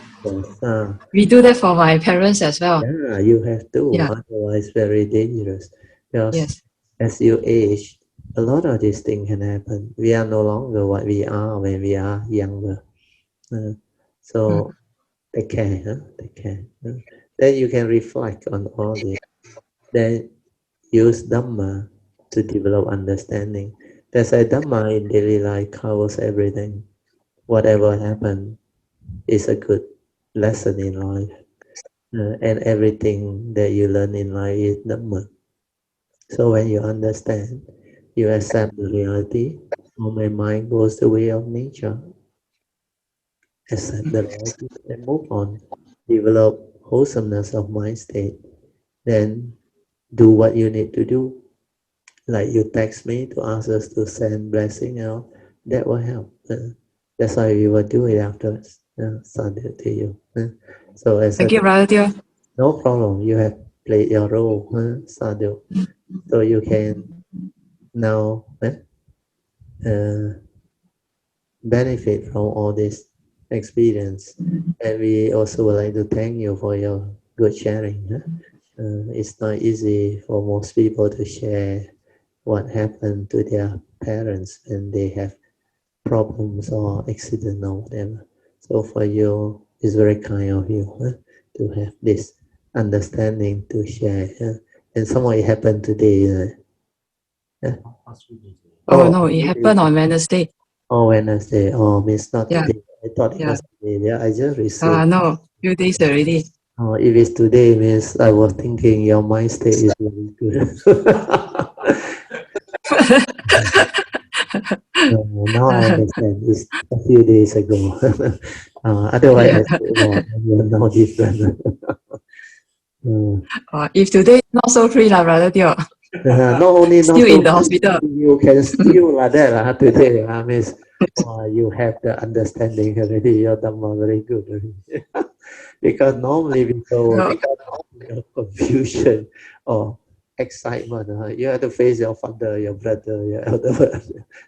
We do that for my parents as well. Yeah, you have to, otherwise very dangerous. Because as you age, a lot of these things can happen. We are no longer what we are when we are younger. So take care, take care. Then you can reflect on all this. Then use Dhamma to develop understanding. That's why Dhamma in daily life covers everything. Whatever happened is a good lesson in life. And everything that you learn in life is Dhamma. So when you understand, you accept the reality. All my mind goes the way of nature. Accept the reality and move on. Develop wholesomeness of mind state. Then do what you need to do. Like you text me to ask us to send blessing out, that will help. That's why we will do it afterwards. Sadhu to you. So thank you, Brother Teo. No problem. You have played your role, Sadhu. So you can now benefit from all this experience. And we also would like to thank you for your good sharing. It's not easy for most people to share what happened to their parents when they have problems or accident or whatever. So for you, it's very kind of you to have this understanding to share. And somehow it happened today. No, it happened on Wednesday. Oh, Wednesday. Oh, means not today. I thought it was today. Yeah, I just received. No, few days already. Oh, if it's today, means I was thinking your mind state is very good. Now I understand. It's a few days ago. Otherwise, you're now different. If today is not so free, Brother Teo. Not only still in the hospital. You can still like that today. Means you have the understanding already. Your Dhamma very good already. Because normally people because of confusion or excitement, you have to face your father, your brother, your elder,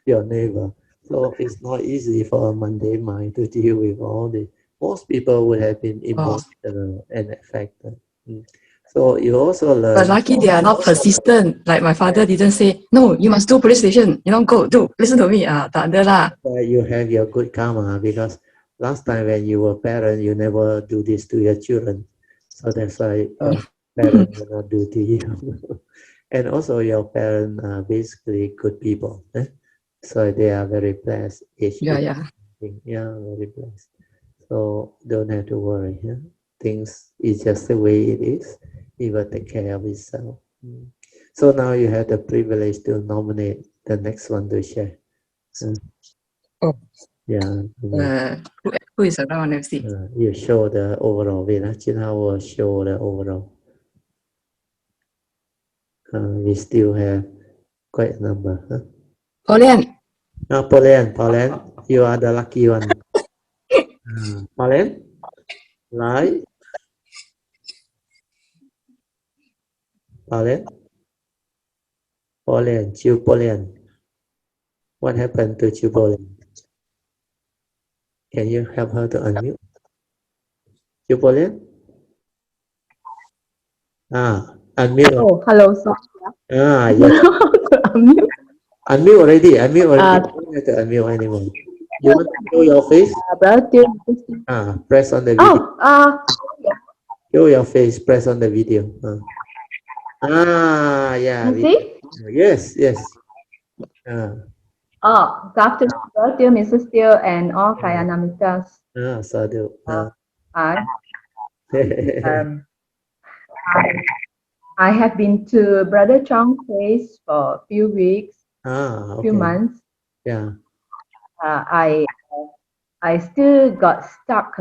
your neighbor. So it's not easy for a mundane mind to deal with all the. Most people would have been emotional and affected. Mm. So you also But learn. lucky they are not persistent. Like my father didn't say, no, you must do police station. You don't go, do, listen to me. Tak ada lah. You have your good karma because last time when you were parent, you never do this to your children. So that's why parents will not do to you. And also your parents are basically good people. So they are very blessed. Yeah. Yeah, very blessed. So don't have to worry. Yeah? Things is just the way it is. It will take care of itself. So now you have the privilege to nominate the next one to share. Oh. Yeah. Who is around? Let's see. You show the overall. Chinha will show the overall. We still have quite a number. Pauline. Pauline, you are the lucky one. Pauline, right? Pauline, Chiu Pauline. What happened to Chiu Pauline? Can you help her to unmute? Chiu Pauline? Unmute. Oh, hello, sorry. Yes. Unmute. Unmute already. You don't have to unmute anymore. You want to show your face? Press on the video. Show your face. Press on the video. Yeah. You see? Yes. Good afternoon, dear Mrs. Steele and all Kayanamitas. Sadhu. I have been to Brother Chong's place for a few weeks, few months. Yeah. I still got stuck.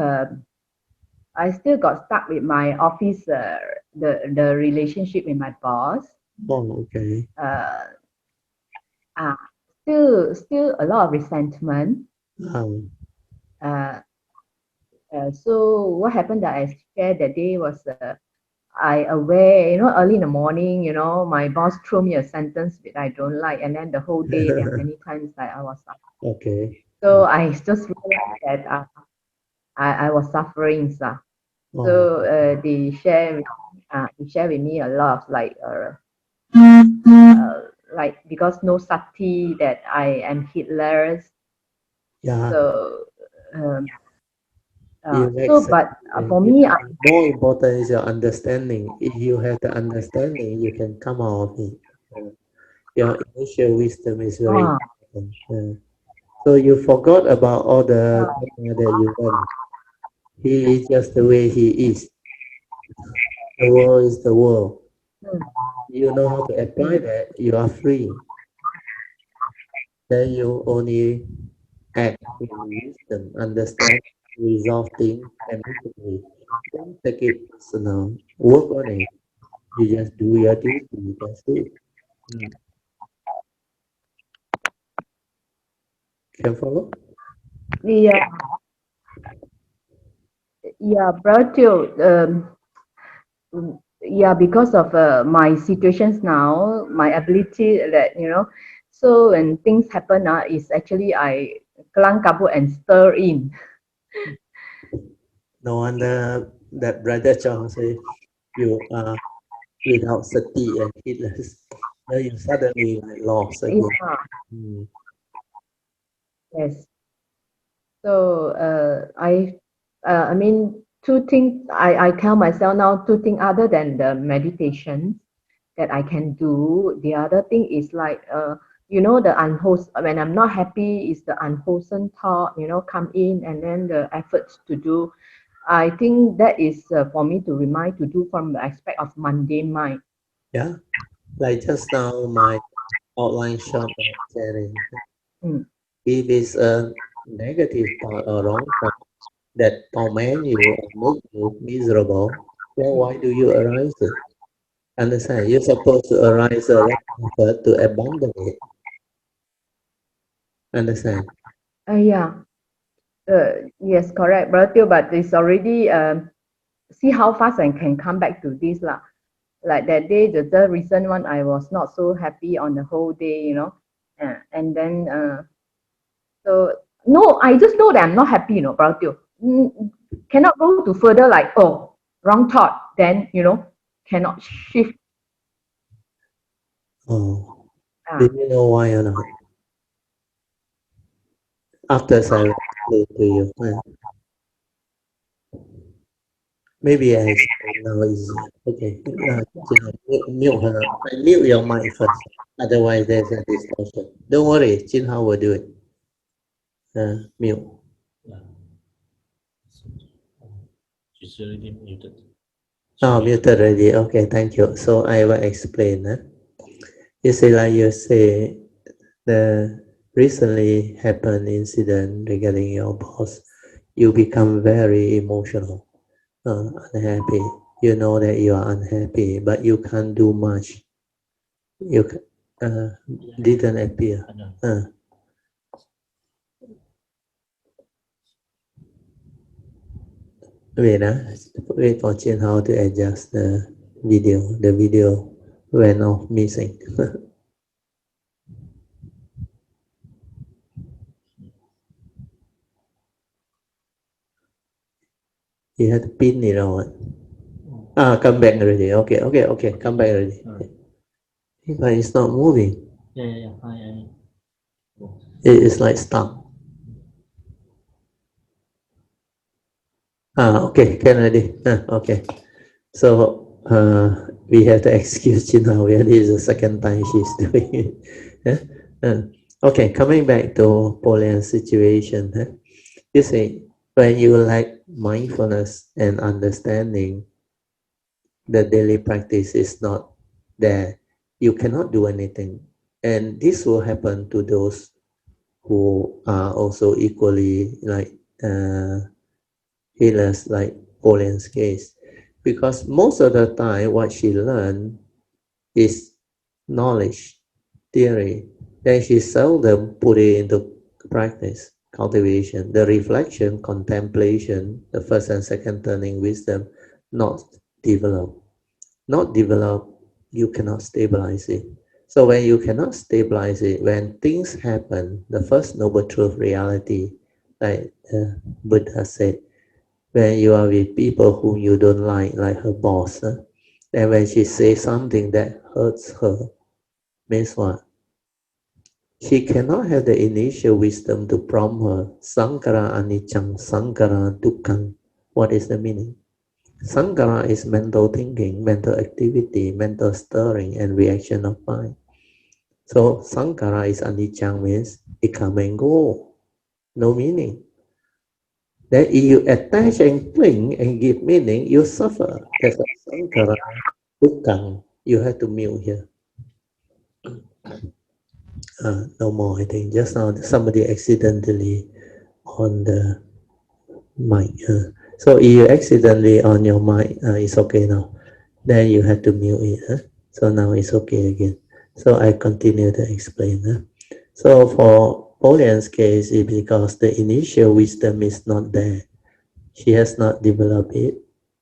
I still got stuck with my office, the relationship with my boss. Oh, okay. Still a lot of resentment. So what happened that I shared that day was I aware, early in the morning, my boss threw me a sentence that I don't like, and then the whole day there are many times that I was suffering. Okay. So I just realized that I was suffering. So they share with me a lot of like because no sati that I am Hitler's. Yeah. So but for me, more important is your understanding. If you have the understanding, you can come out of it. Your initial wisdom is very important. So you forgot about all the karma that you learned. He is just the way he is. The world is the world. You know how to apply that, you are free. Then you only act with wisdom, understand, resolve things amicably. Don't take it personal. Work on it. You just do your duty. That's it. Can follow? Yeah, Brother. Yeah, because of my situations now, my ability that so when things happen, is actually I kelang kabut and stir in. No wonder that Brother Chong say you are without sati and heedless. Then you suddenly like lost again. Yeah. Yes. So I mean, two things I tell myself now, two things other than the meditation that I can do. The other thing is like the unwholesome, when I'm not happy, is the unwholesome thought, come in, and then the efforts to do. I think that is for me to remind to do from the aspect of mundane mind. Yeah, like just now my outline shot of sharing. If it's a negative thought or wrong thought that torment you or make you miserable, then why do you arise it? Understand? You're supposed to arise a effort to abandon it. Understand? Yeah. Yes, correct, Brother. But it's already see how fast I can come back to this lah. Like that day, the recent one, I was not so happy on the whole day, and then So no, I just know that I'm not happy, you know, Brother. Cannot go to further like, oh, wrong thought, then cannot shift. Oh, Ah. do you know why or not? After I explain to you, maybe I explain now easier. Okay, mute her. Mute your mic first. Otherwise, there's a distortion. Don't worry, Jinhao will do it. Mute. She's already muted. Oh, muted already. Okay, thank you. So I will explain. You say, like you say, the recently happened incident regarding your boss, you become very emotional, unhappy. You know that you are unhappy, but you can't do much. You didn't appear. Wait for Chen how to adjust the video. The video went off missing. You had to pin it on. Come back already. Okay. Come back already. Right. But it's not moving. Yeah. It is like stuck. Okay, can already. Okay. So we have to excuse Gina. This is the second time she's doing it. Okay, coming back to Polian situation. You see, when you lack mindfulness and understanding, the daily practice is not there. You cannot do anything. And this will happen to those who are also equally like healers, like Polian's case. Because most of the time, what she learned is knowledge, theory. Then she seldom put it into practice, cultivation, the reflection, contemplation, the first and second turning wisdom, not developed. Not developed, you cannot stabilize it. So when you cannot stabilize it, when things happen, the first noble truth reality, like Buddha said, when you are with people whom you don't like her boss, and when she says something that hurts her, means what? She cannot have the initial wisdom to prompt her. Sankara anicca, sankara dukkha. What is the meaning? Sankara is mental thinking, mental activity, mental stirring, and reaction of mind. So sankara is anicca, means it come and go, no meaning. Then if you attach and cling and give meaning, you suffer. That's a sankara dukkha. You have to mute here. No more, I think. Just now somebody accidentally on the mic. So if you accidentally on your mic, it's okay now. Then you have to mute it. So now it's okay again. So I continue to explain. So for Polian's case, it's because the initial wisdom is not there. She has not developed it,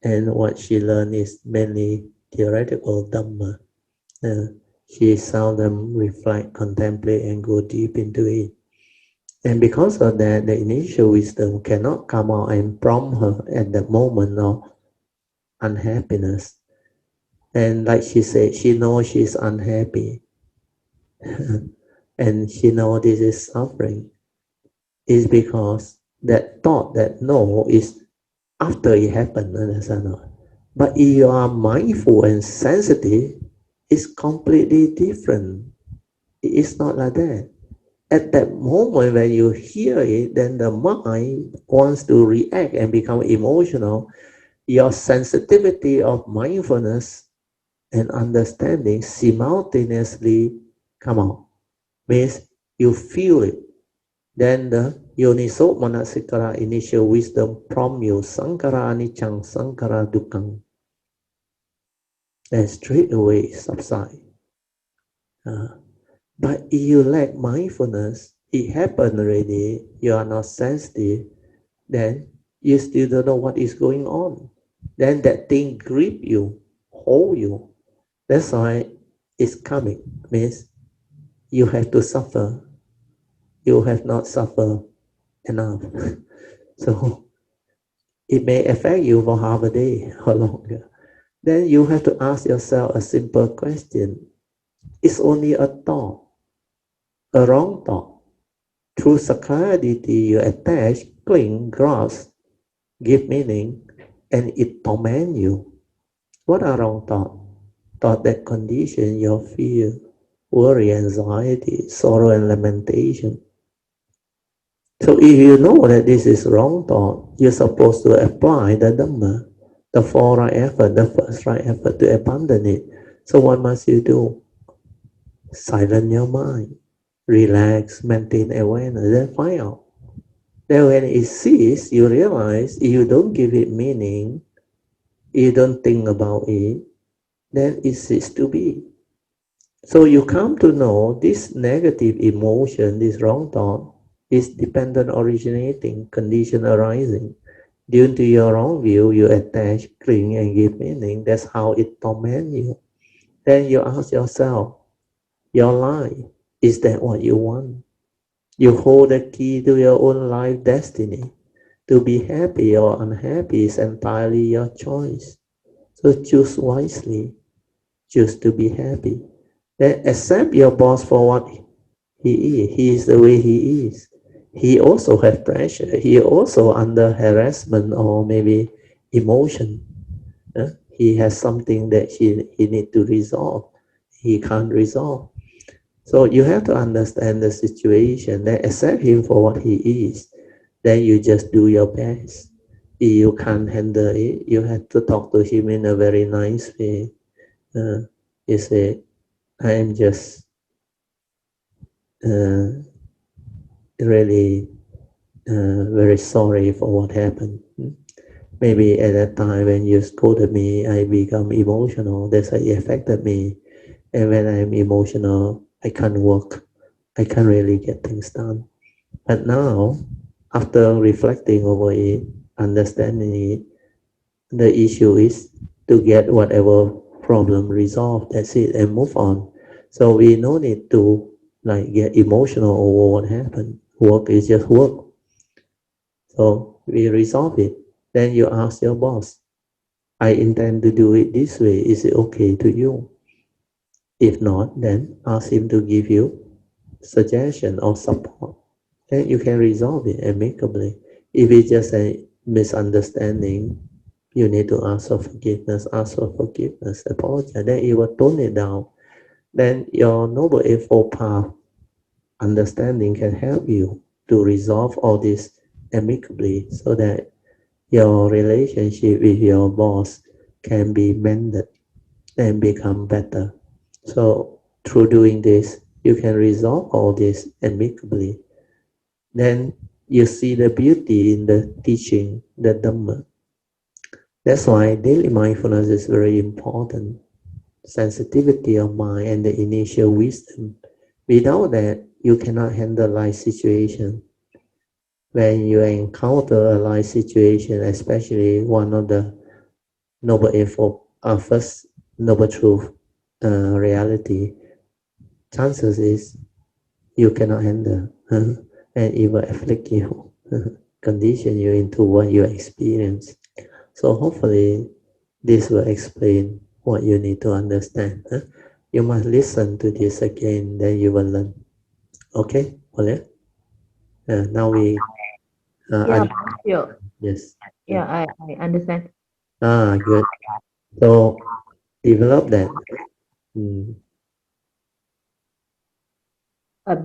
and what she learned is mainly theoretical Dhamma. She seldom reflect, contemplate, and go deep into it. And because of that, the initial wisdom cannot come out and prompt her at the moment of unhappiness. And like she said, she knows she's unhappy. And she knows this is suffering. It's because that thought, that no, is after it happened, understand not? But if you are mindful and sensitive, it's completely different. It's not like that. At that moment when you hear it, then the mind wants to react and become emotional. Your sensitivity of mindfulness and understanding simultaneously come out. Means you feel it. Then the yoniso manasikara, initial wisdom, prompt you sankara anicca, sankara dukkha, and straight away subside. But if you lack mindfulness, it happened already, you are not sensitive, then you still don't know what is going on. Then that thing grip you, hold you. That's why it's coming. Means you have to suffer. you have not suffered enough. So it may affect you for half a day or longer. Then you have to ask yourself a simple question. It's only a thought, a wrong thought. Through sakkayaditi, you attach, cling, grasp, give meaning, and it torment you. What are wrong thoughts? Thought that condition your fear, worry, anxiety, sorrow, and lamentation. So if you know that this is wrong thought, you're supposed to apply the Dhamma, the four right effort, the first right effort to abandon it. So what must you do? Silence your mind, relax, maintain awareness, then find out. Then when it ceases, you realize if you don't give it meaning, you don't think about it, then it ceases to be. So you come to know this negative emotion, this wrong thought, is dependent originating, condition arising. Due to your wrong view, you attach, cling, and give meaning. That's how it torments you. Then you ask yourself, your life, is that what you want? You hold the key to your own life destiny. To be happy or unhappy is entirely your choice. So choose wisely. Choose to be happy. Then accept your boss for what he is. He is the way he is. He also has pressure. He also under harassment or maybe emotion. He has something that he need to resolve. He can't resolve. So you have to understand the situation, then accept him for what he is. Then you just do your best. If you can't handle it, you have to talk to him in a very nice way. You say, I am just really very sorry for what happened. Maybe at that time when you scolded me, I become emotional. That's why it affected me. And when I'm emotional, I can't work. I can't really get things done. But now, after reflecting over it, understanding it, the issue is to get whatever problem resolved. That's it, and move on. So we no need to like get emotional over what happened. Work is just work. So we resolve it. Then you ask your boss, I intend to do it this way. Is it okay to you? If not, then ask him to give you suggestion or support. Then you can resolve it amicably. If it's just a misunderstanding, you need to ask for forgiveness, apologize. Then it will tone it down. Then your Noble Eightfold Path understanding can help you to resolve all this amicably so that your relationship with your boss can be mended and become better. So through doing this, you can resolve all this amicably. Then you see the beauty in the teaching, the Dhamma. That's why daily mindfulness is very important. Sensitivity of mind and the initial wisdom. Without that, you cannot handle life situation. When you encounter a life situation, especially one of the Noble Eightfold, first Noble Truth reality, chances is you cannot handle and it will afflict you, condition you into what you experience. So hopefully this will explain what you need to understand. You must listen to this again, then you will learn. Okay, boleh? Now we Yeah, sure. yes. Yeah, I understand. Good. So develop that.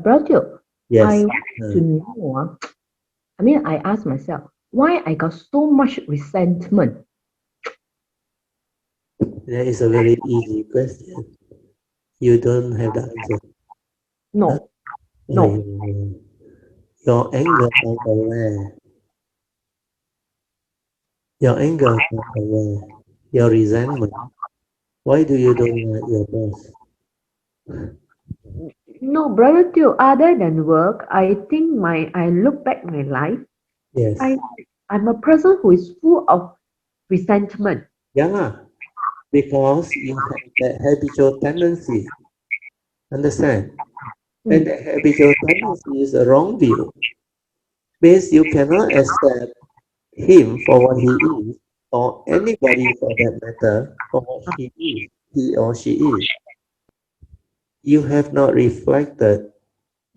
Brother, Yes. I want to know. I mean, I ask myself, why I got so much resentment? That is a very easy question. You don't have the answer. No, no. Your anger from aware. Your anger from aware. Your resentment. Why do you don't like your boss? No, brother Teo, other than work, I think I look back my life, Yes. I'm a person who is full of resentment. Yeah, because you have that habitual tendency. Understand? And the habitual tendency is a wrong view. Means you cannot accept him for what he is, or anybody for that matter for what he is, he or she is. You have not reflected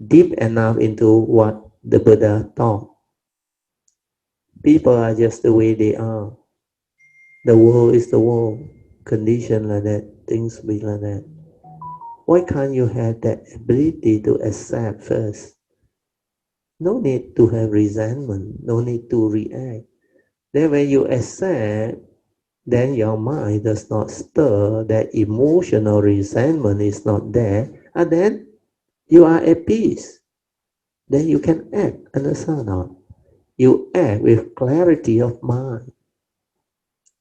deep enough into what the Buddha taught. People are just the way they are. The world is the world. Condition like that, things be like that. Why can't you have that ability to accept first? No need to have resentment, no need to react. Then when you accept, then your mind does not stir, that emotional resentment is not there, and then you are at peace. Then you can act, understand or not? You act with clarity of mind.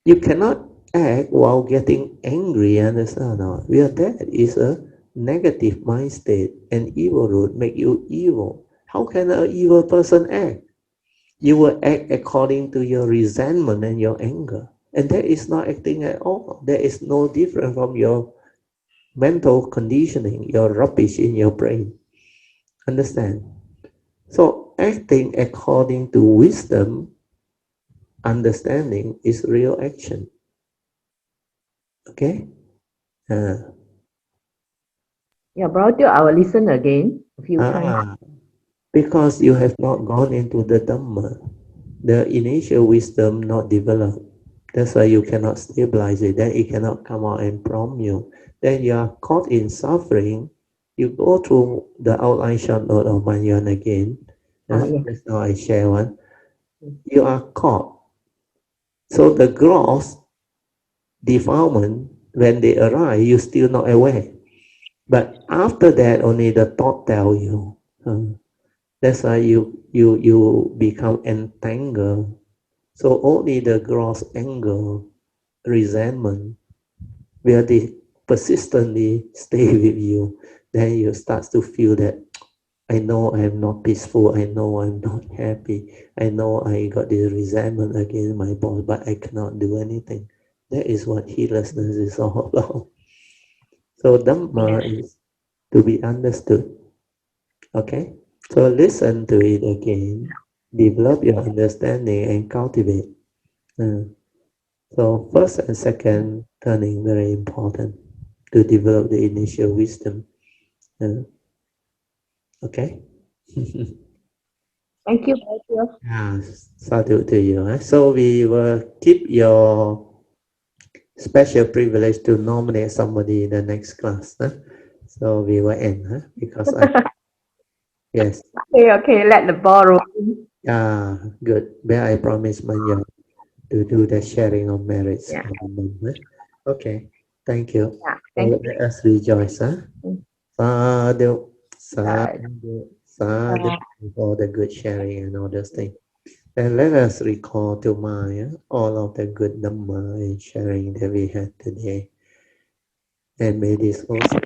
You cannot act while getting angry, understand or not? Well, that is a negative mind state. An evil root make you evil. How can an evil person act? You will act according to your resentment and your anger. And that is not acting at all. That is no different from your mental conditioning, your rubbish in your brain. Understand? So acting according to wisdom, understanding is real action. Okay? Yeah, brother, I will listen again a few times. Because you have not gone into the Dhamma, the initial wisdom not developed. That's why you cannot stabilize it. Then it cannot come out and prompt you. Then you are caught in suffering. You go through the outline short note of Manyan again. Yes. Just now I share one. You are caught. So the gross defilement, when they arise, you still not aware. But after that, only the thought tell you. That's why you become entangled. So only the gross anger, resentment, will they persistently stay with you. Then you start to feel that I know I'm not peaceful. I know I'm not happy. I know I got this resentment against my boss, but I cannot do anything. That is what heedlessness is all about. So Dhamma is to be understood. Okay? So listen to it again. Develop your understanding and cultivate. So first and second turning very important to develop the initial wisdom. Okay? Thank you, brother. Sadhu to you. So we will keep your special privilege to nominate somebody in the next class. So we will end because yes. Okay, let the ball roll. Good. Where I promise Manya to do the sharing of merits. Yeah. Okay. Thank you. Yeah, So thank let us rejoice. Sadhu, you. sadhu for the good sharing and all those things. And let us recall to mind all of the good Dhamma and sharing that we had today. And may this also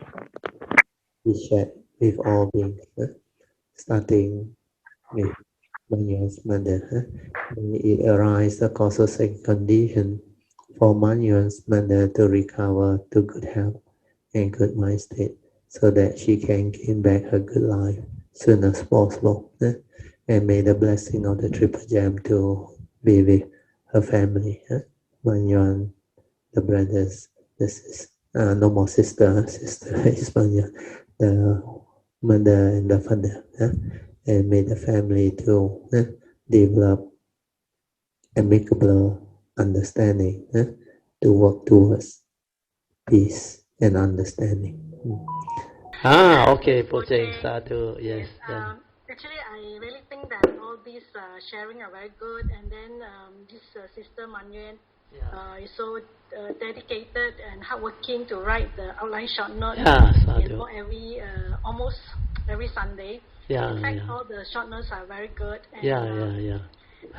be shared with all beings, starting with Manya's mother. May it arise the causes and condition for Manya's mother to recover to good health and good mind state, so that she can gain back her good life soon as possible. And may the blessing of the Triple Gem to be with her family. Manyan, the brothers, the no more sister is Manyan, the mother and the father. And may the family to develop amicable understanding to work towards peace and understanding. Okay, Pocheng, Sadhu, yes. Actually, I really think that all these sharing are very good, and then this Sister Manyan is so dedicated and hardworking to write the outline short note for almost every Sunday. In fact, all the short notes are very good. And,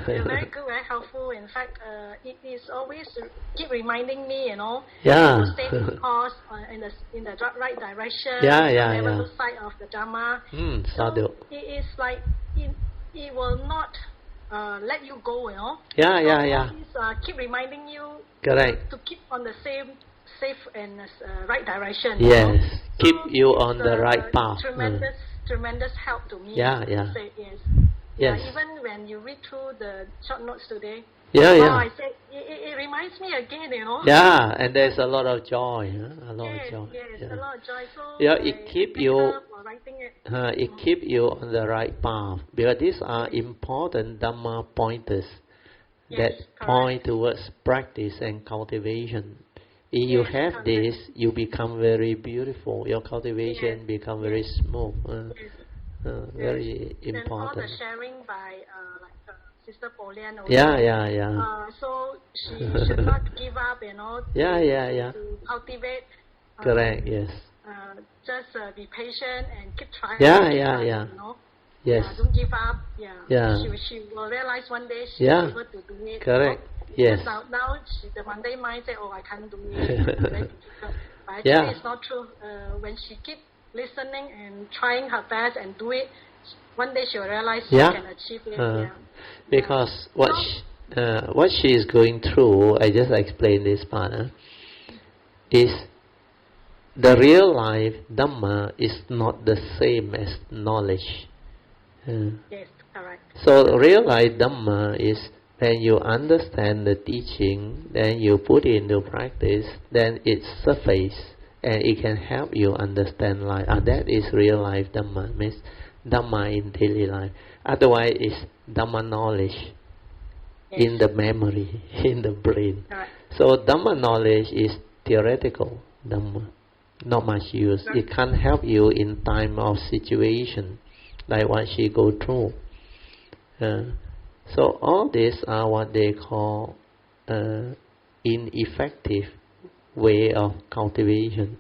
they're very good, very helpful. In fact, it is always keep reminding me, to stay the course in the right direction. Never lose sight of the Dhamma. So it is like it will not let you go, Always keep reminding you to keep on the safe and right direction. Yes, keep so you on the right path. Tremendous tremendous help to me. Yeah. Say yes. Yes. Even when you read through the short notes today, I say it reminds me again, Yeah, and there's a lot of joy, a lot of joy. Yes, a lot of joy. So it keep you. for writing it. It keep you on the right path because these are important Dhamma pointers that point towards practice and cultivation. If you have this, you become very beautiful. Your cultivation become very smooth. Very important. And all the sharing by Sister Polian also. So she should not give up, to cultivate. Correct. Yes. Just be patient and keep trying. Yes. Don't give up. She will realize one day she's able to do it. Correct. Yes. Now the Monday mind say, I can't do it. It's very difficult. But actually, it's not true. When she keep listening and trying her best and do it, one day she will realize she can achieve it. Because what she is going through, I just explained this part, is the real life Dhamma is not the same as knowledge. Yes, correct. So real life Dhamma is when you understand the teaching, then you put it into practice, then it surfaces and it can help you understand life. That is real life Dhamma, means Dhamma in daily life. Otherwise, it's Dhamma knowledge in the memory, in the brain. Right. So Dhamma knowledge is theoretical Dhamma, not much use. It can't help you in time of situation, like what she go through. So all these are what they call ineffective way of cultivation.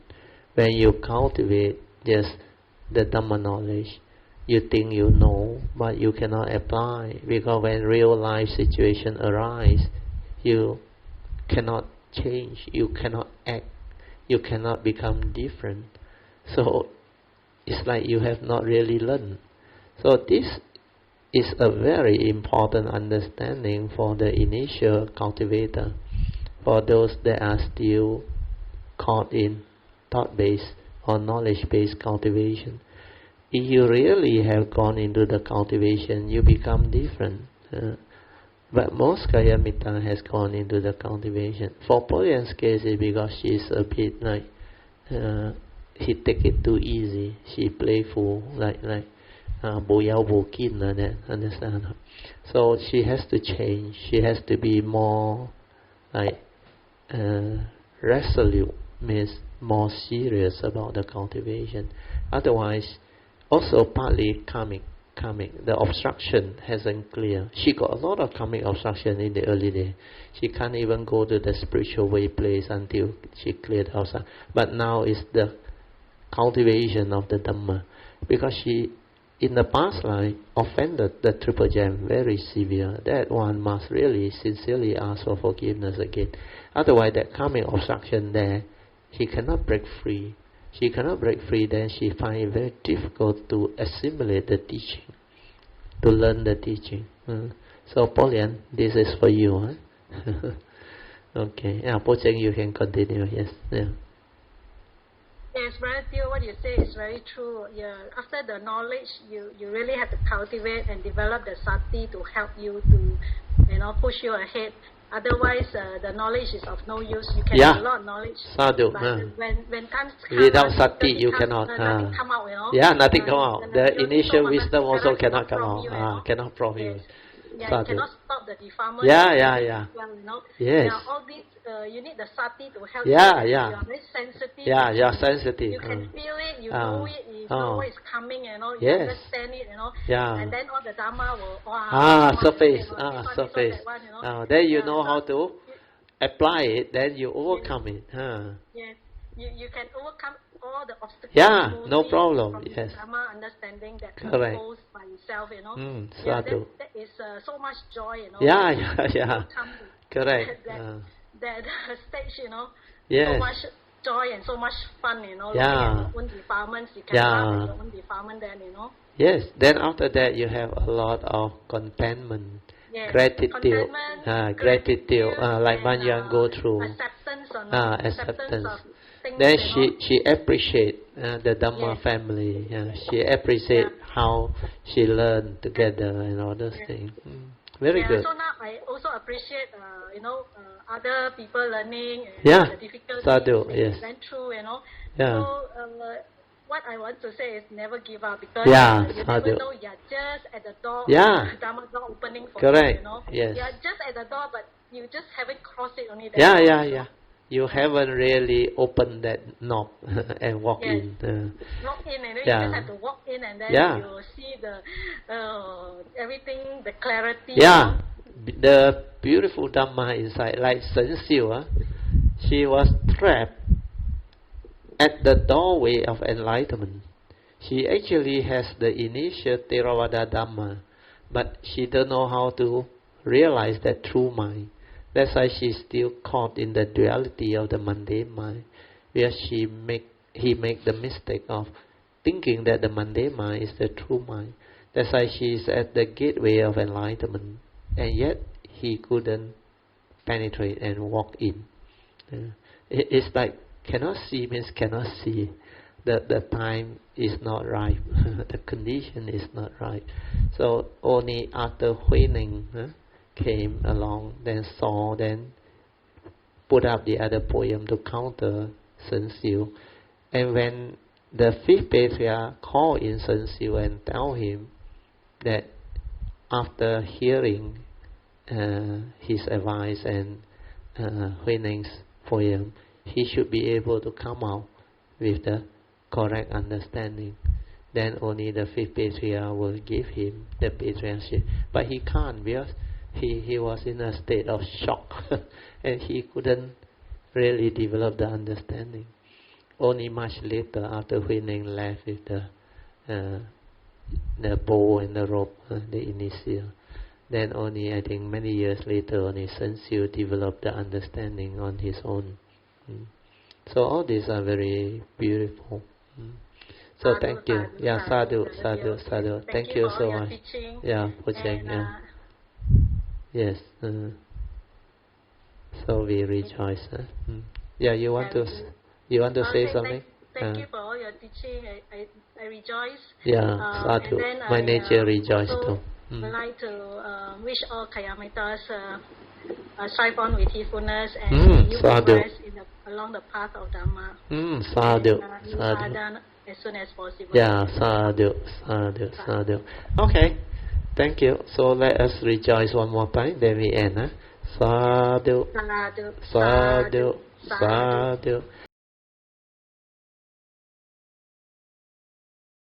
When you cultivate just the Dhamma knowledge, you think you know, but you cannot apply, because when real life situation arise, you cannot change, you cannot act, you cannot become different. So it's like you have not really learned. So this is a very important understanding for the initial cultivator, for those that are still caught in thought-based or knowledge-based cultivation. If you really have gone into the cultivation, you become different. But most Kalyamita has gone into the cultivation. For Polian's case, it's because she's a bit like, he take it too easy. She playful, like bo yao bo kin, understand? So she has to change. She has to be more like resolute, means more serious about the cultivation. Otherwise, also partly karmic. The obstruction hasn't cleared. She got a lot of karmic obstruction in the early day. She can't even go to the spiritual way place until she cleared outside. But now is the cultivation of the Dhamma, because she in the past life offended the triple gem very severe. That one must really sincerely ask for forgiveness again. Otherwise, that karmic obstruction there, she cannot break free. She cannot break free, then she finds it very difficult to assimilate the teaching, to learn the teaching. So, Polian, this is for you. Okay. Pocheng, you can continue. Yes. Yes, Brother Theo, what you say is very true. After the knowledge, you really have to cultivate and develop the sati to help you to, push you ahead. Otherwise, the knowledge is of no use. You can have a lot of knowledge. Sadhu. But when times come, without sati, you cannot. Nothing come out, nothing come out. The initial wisdom also cannot come out. Cannot profit. Yes. You cannot stop the defilement. Yes. Now, all these, you need the sati to help you. You are very sensitive. You are sensitive. You can feel it, you know it, you know what is coming, you understand it, and then all the Dhamma will, surface. Surface. Then you know how to apply it, then you overcome it. Yes. You can overcome all the obstacles. No problem. From yes. Dhamma understanding that goes by yourself, that is so much joy, Correct. That stage, yes. so much joy and so much fun, looking at your own defilements, you can laugh at your own defilement then, Yes, then after that you have a lot of contentment, gratitude, like when you go through acceptance acceptance. Then she appreciate the Dhamma family. She appreciates how she learned together and all those things. Very good. So now I also appreciate, other people learning and Yeah. the difficulties Sadhu, they yes. went through, Yeah. So what I want to say is never give up, because Yeah, you Sadhu. never know, you're just at the door, Yeah. Dhamma door opening for Correct. you, Yes. You're just at the door, but you just haven't crossed it only. Yeah. You haven't really opened that knob and walk in. Walk in, and then Yeah. you just have to walk in, and then Yeah. you see the everything, the clarity. Yeah. The beautiful Dhamma inside, like Sen Siu, she was trapped at the doorway of enlightenment. She actually has the initial Theravada Dhamma, but she don't know how to realize that true mind. That's why she's still caught in the duality of the mundane mind, where he make the mistake of thinking that the mundane mind is the true mind. That's why she's at the gateway of enlightenment, and yet he couldn't penetrate and walk in. It's like cannot see means cannot see. The time is not right. The condition is not right. So only after Huining came along, then saw, then put up the other poem to counter Sen Siu. And when the fifth patriarch called in Sen Siu and tell him that after hearing his advice and Huining's poem, he should be able to come out with the correct understanding. Then only the fifth patriarch will give him the patriarchship. But he can't, because he was in a state of shock and he couldn't really develop the understanding. Only much later, after Huining left with the bow and the rope, the initial, then only I think many years later only Sen Siu developed the understanding on his own. So all these are very beautiful. So Sadhu, thank you. sadhu, Yeah, sadhu, sadhu. Thank you for so all your much. teaching. Yeah, Pujang, yeah. Yes. So we rejoice. Yeah, you want to say something? Thank you for all your teaching. I rejoice. Yeah, sadhu. And then My nature rejoice also too. would like to wish all Kayamitas strive on with heedfulness and you progress along the path of Dhamma. Sadhu. Sadhu. As soon as possible. Yeah, sadhu. Okay, thank you. So let us rejoice one more time, then we end. Sadhu. Sadhu. Sadhu. Sadhu.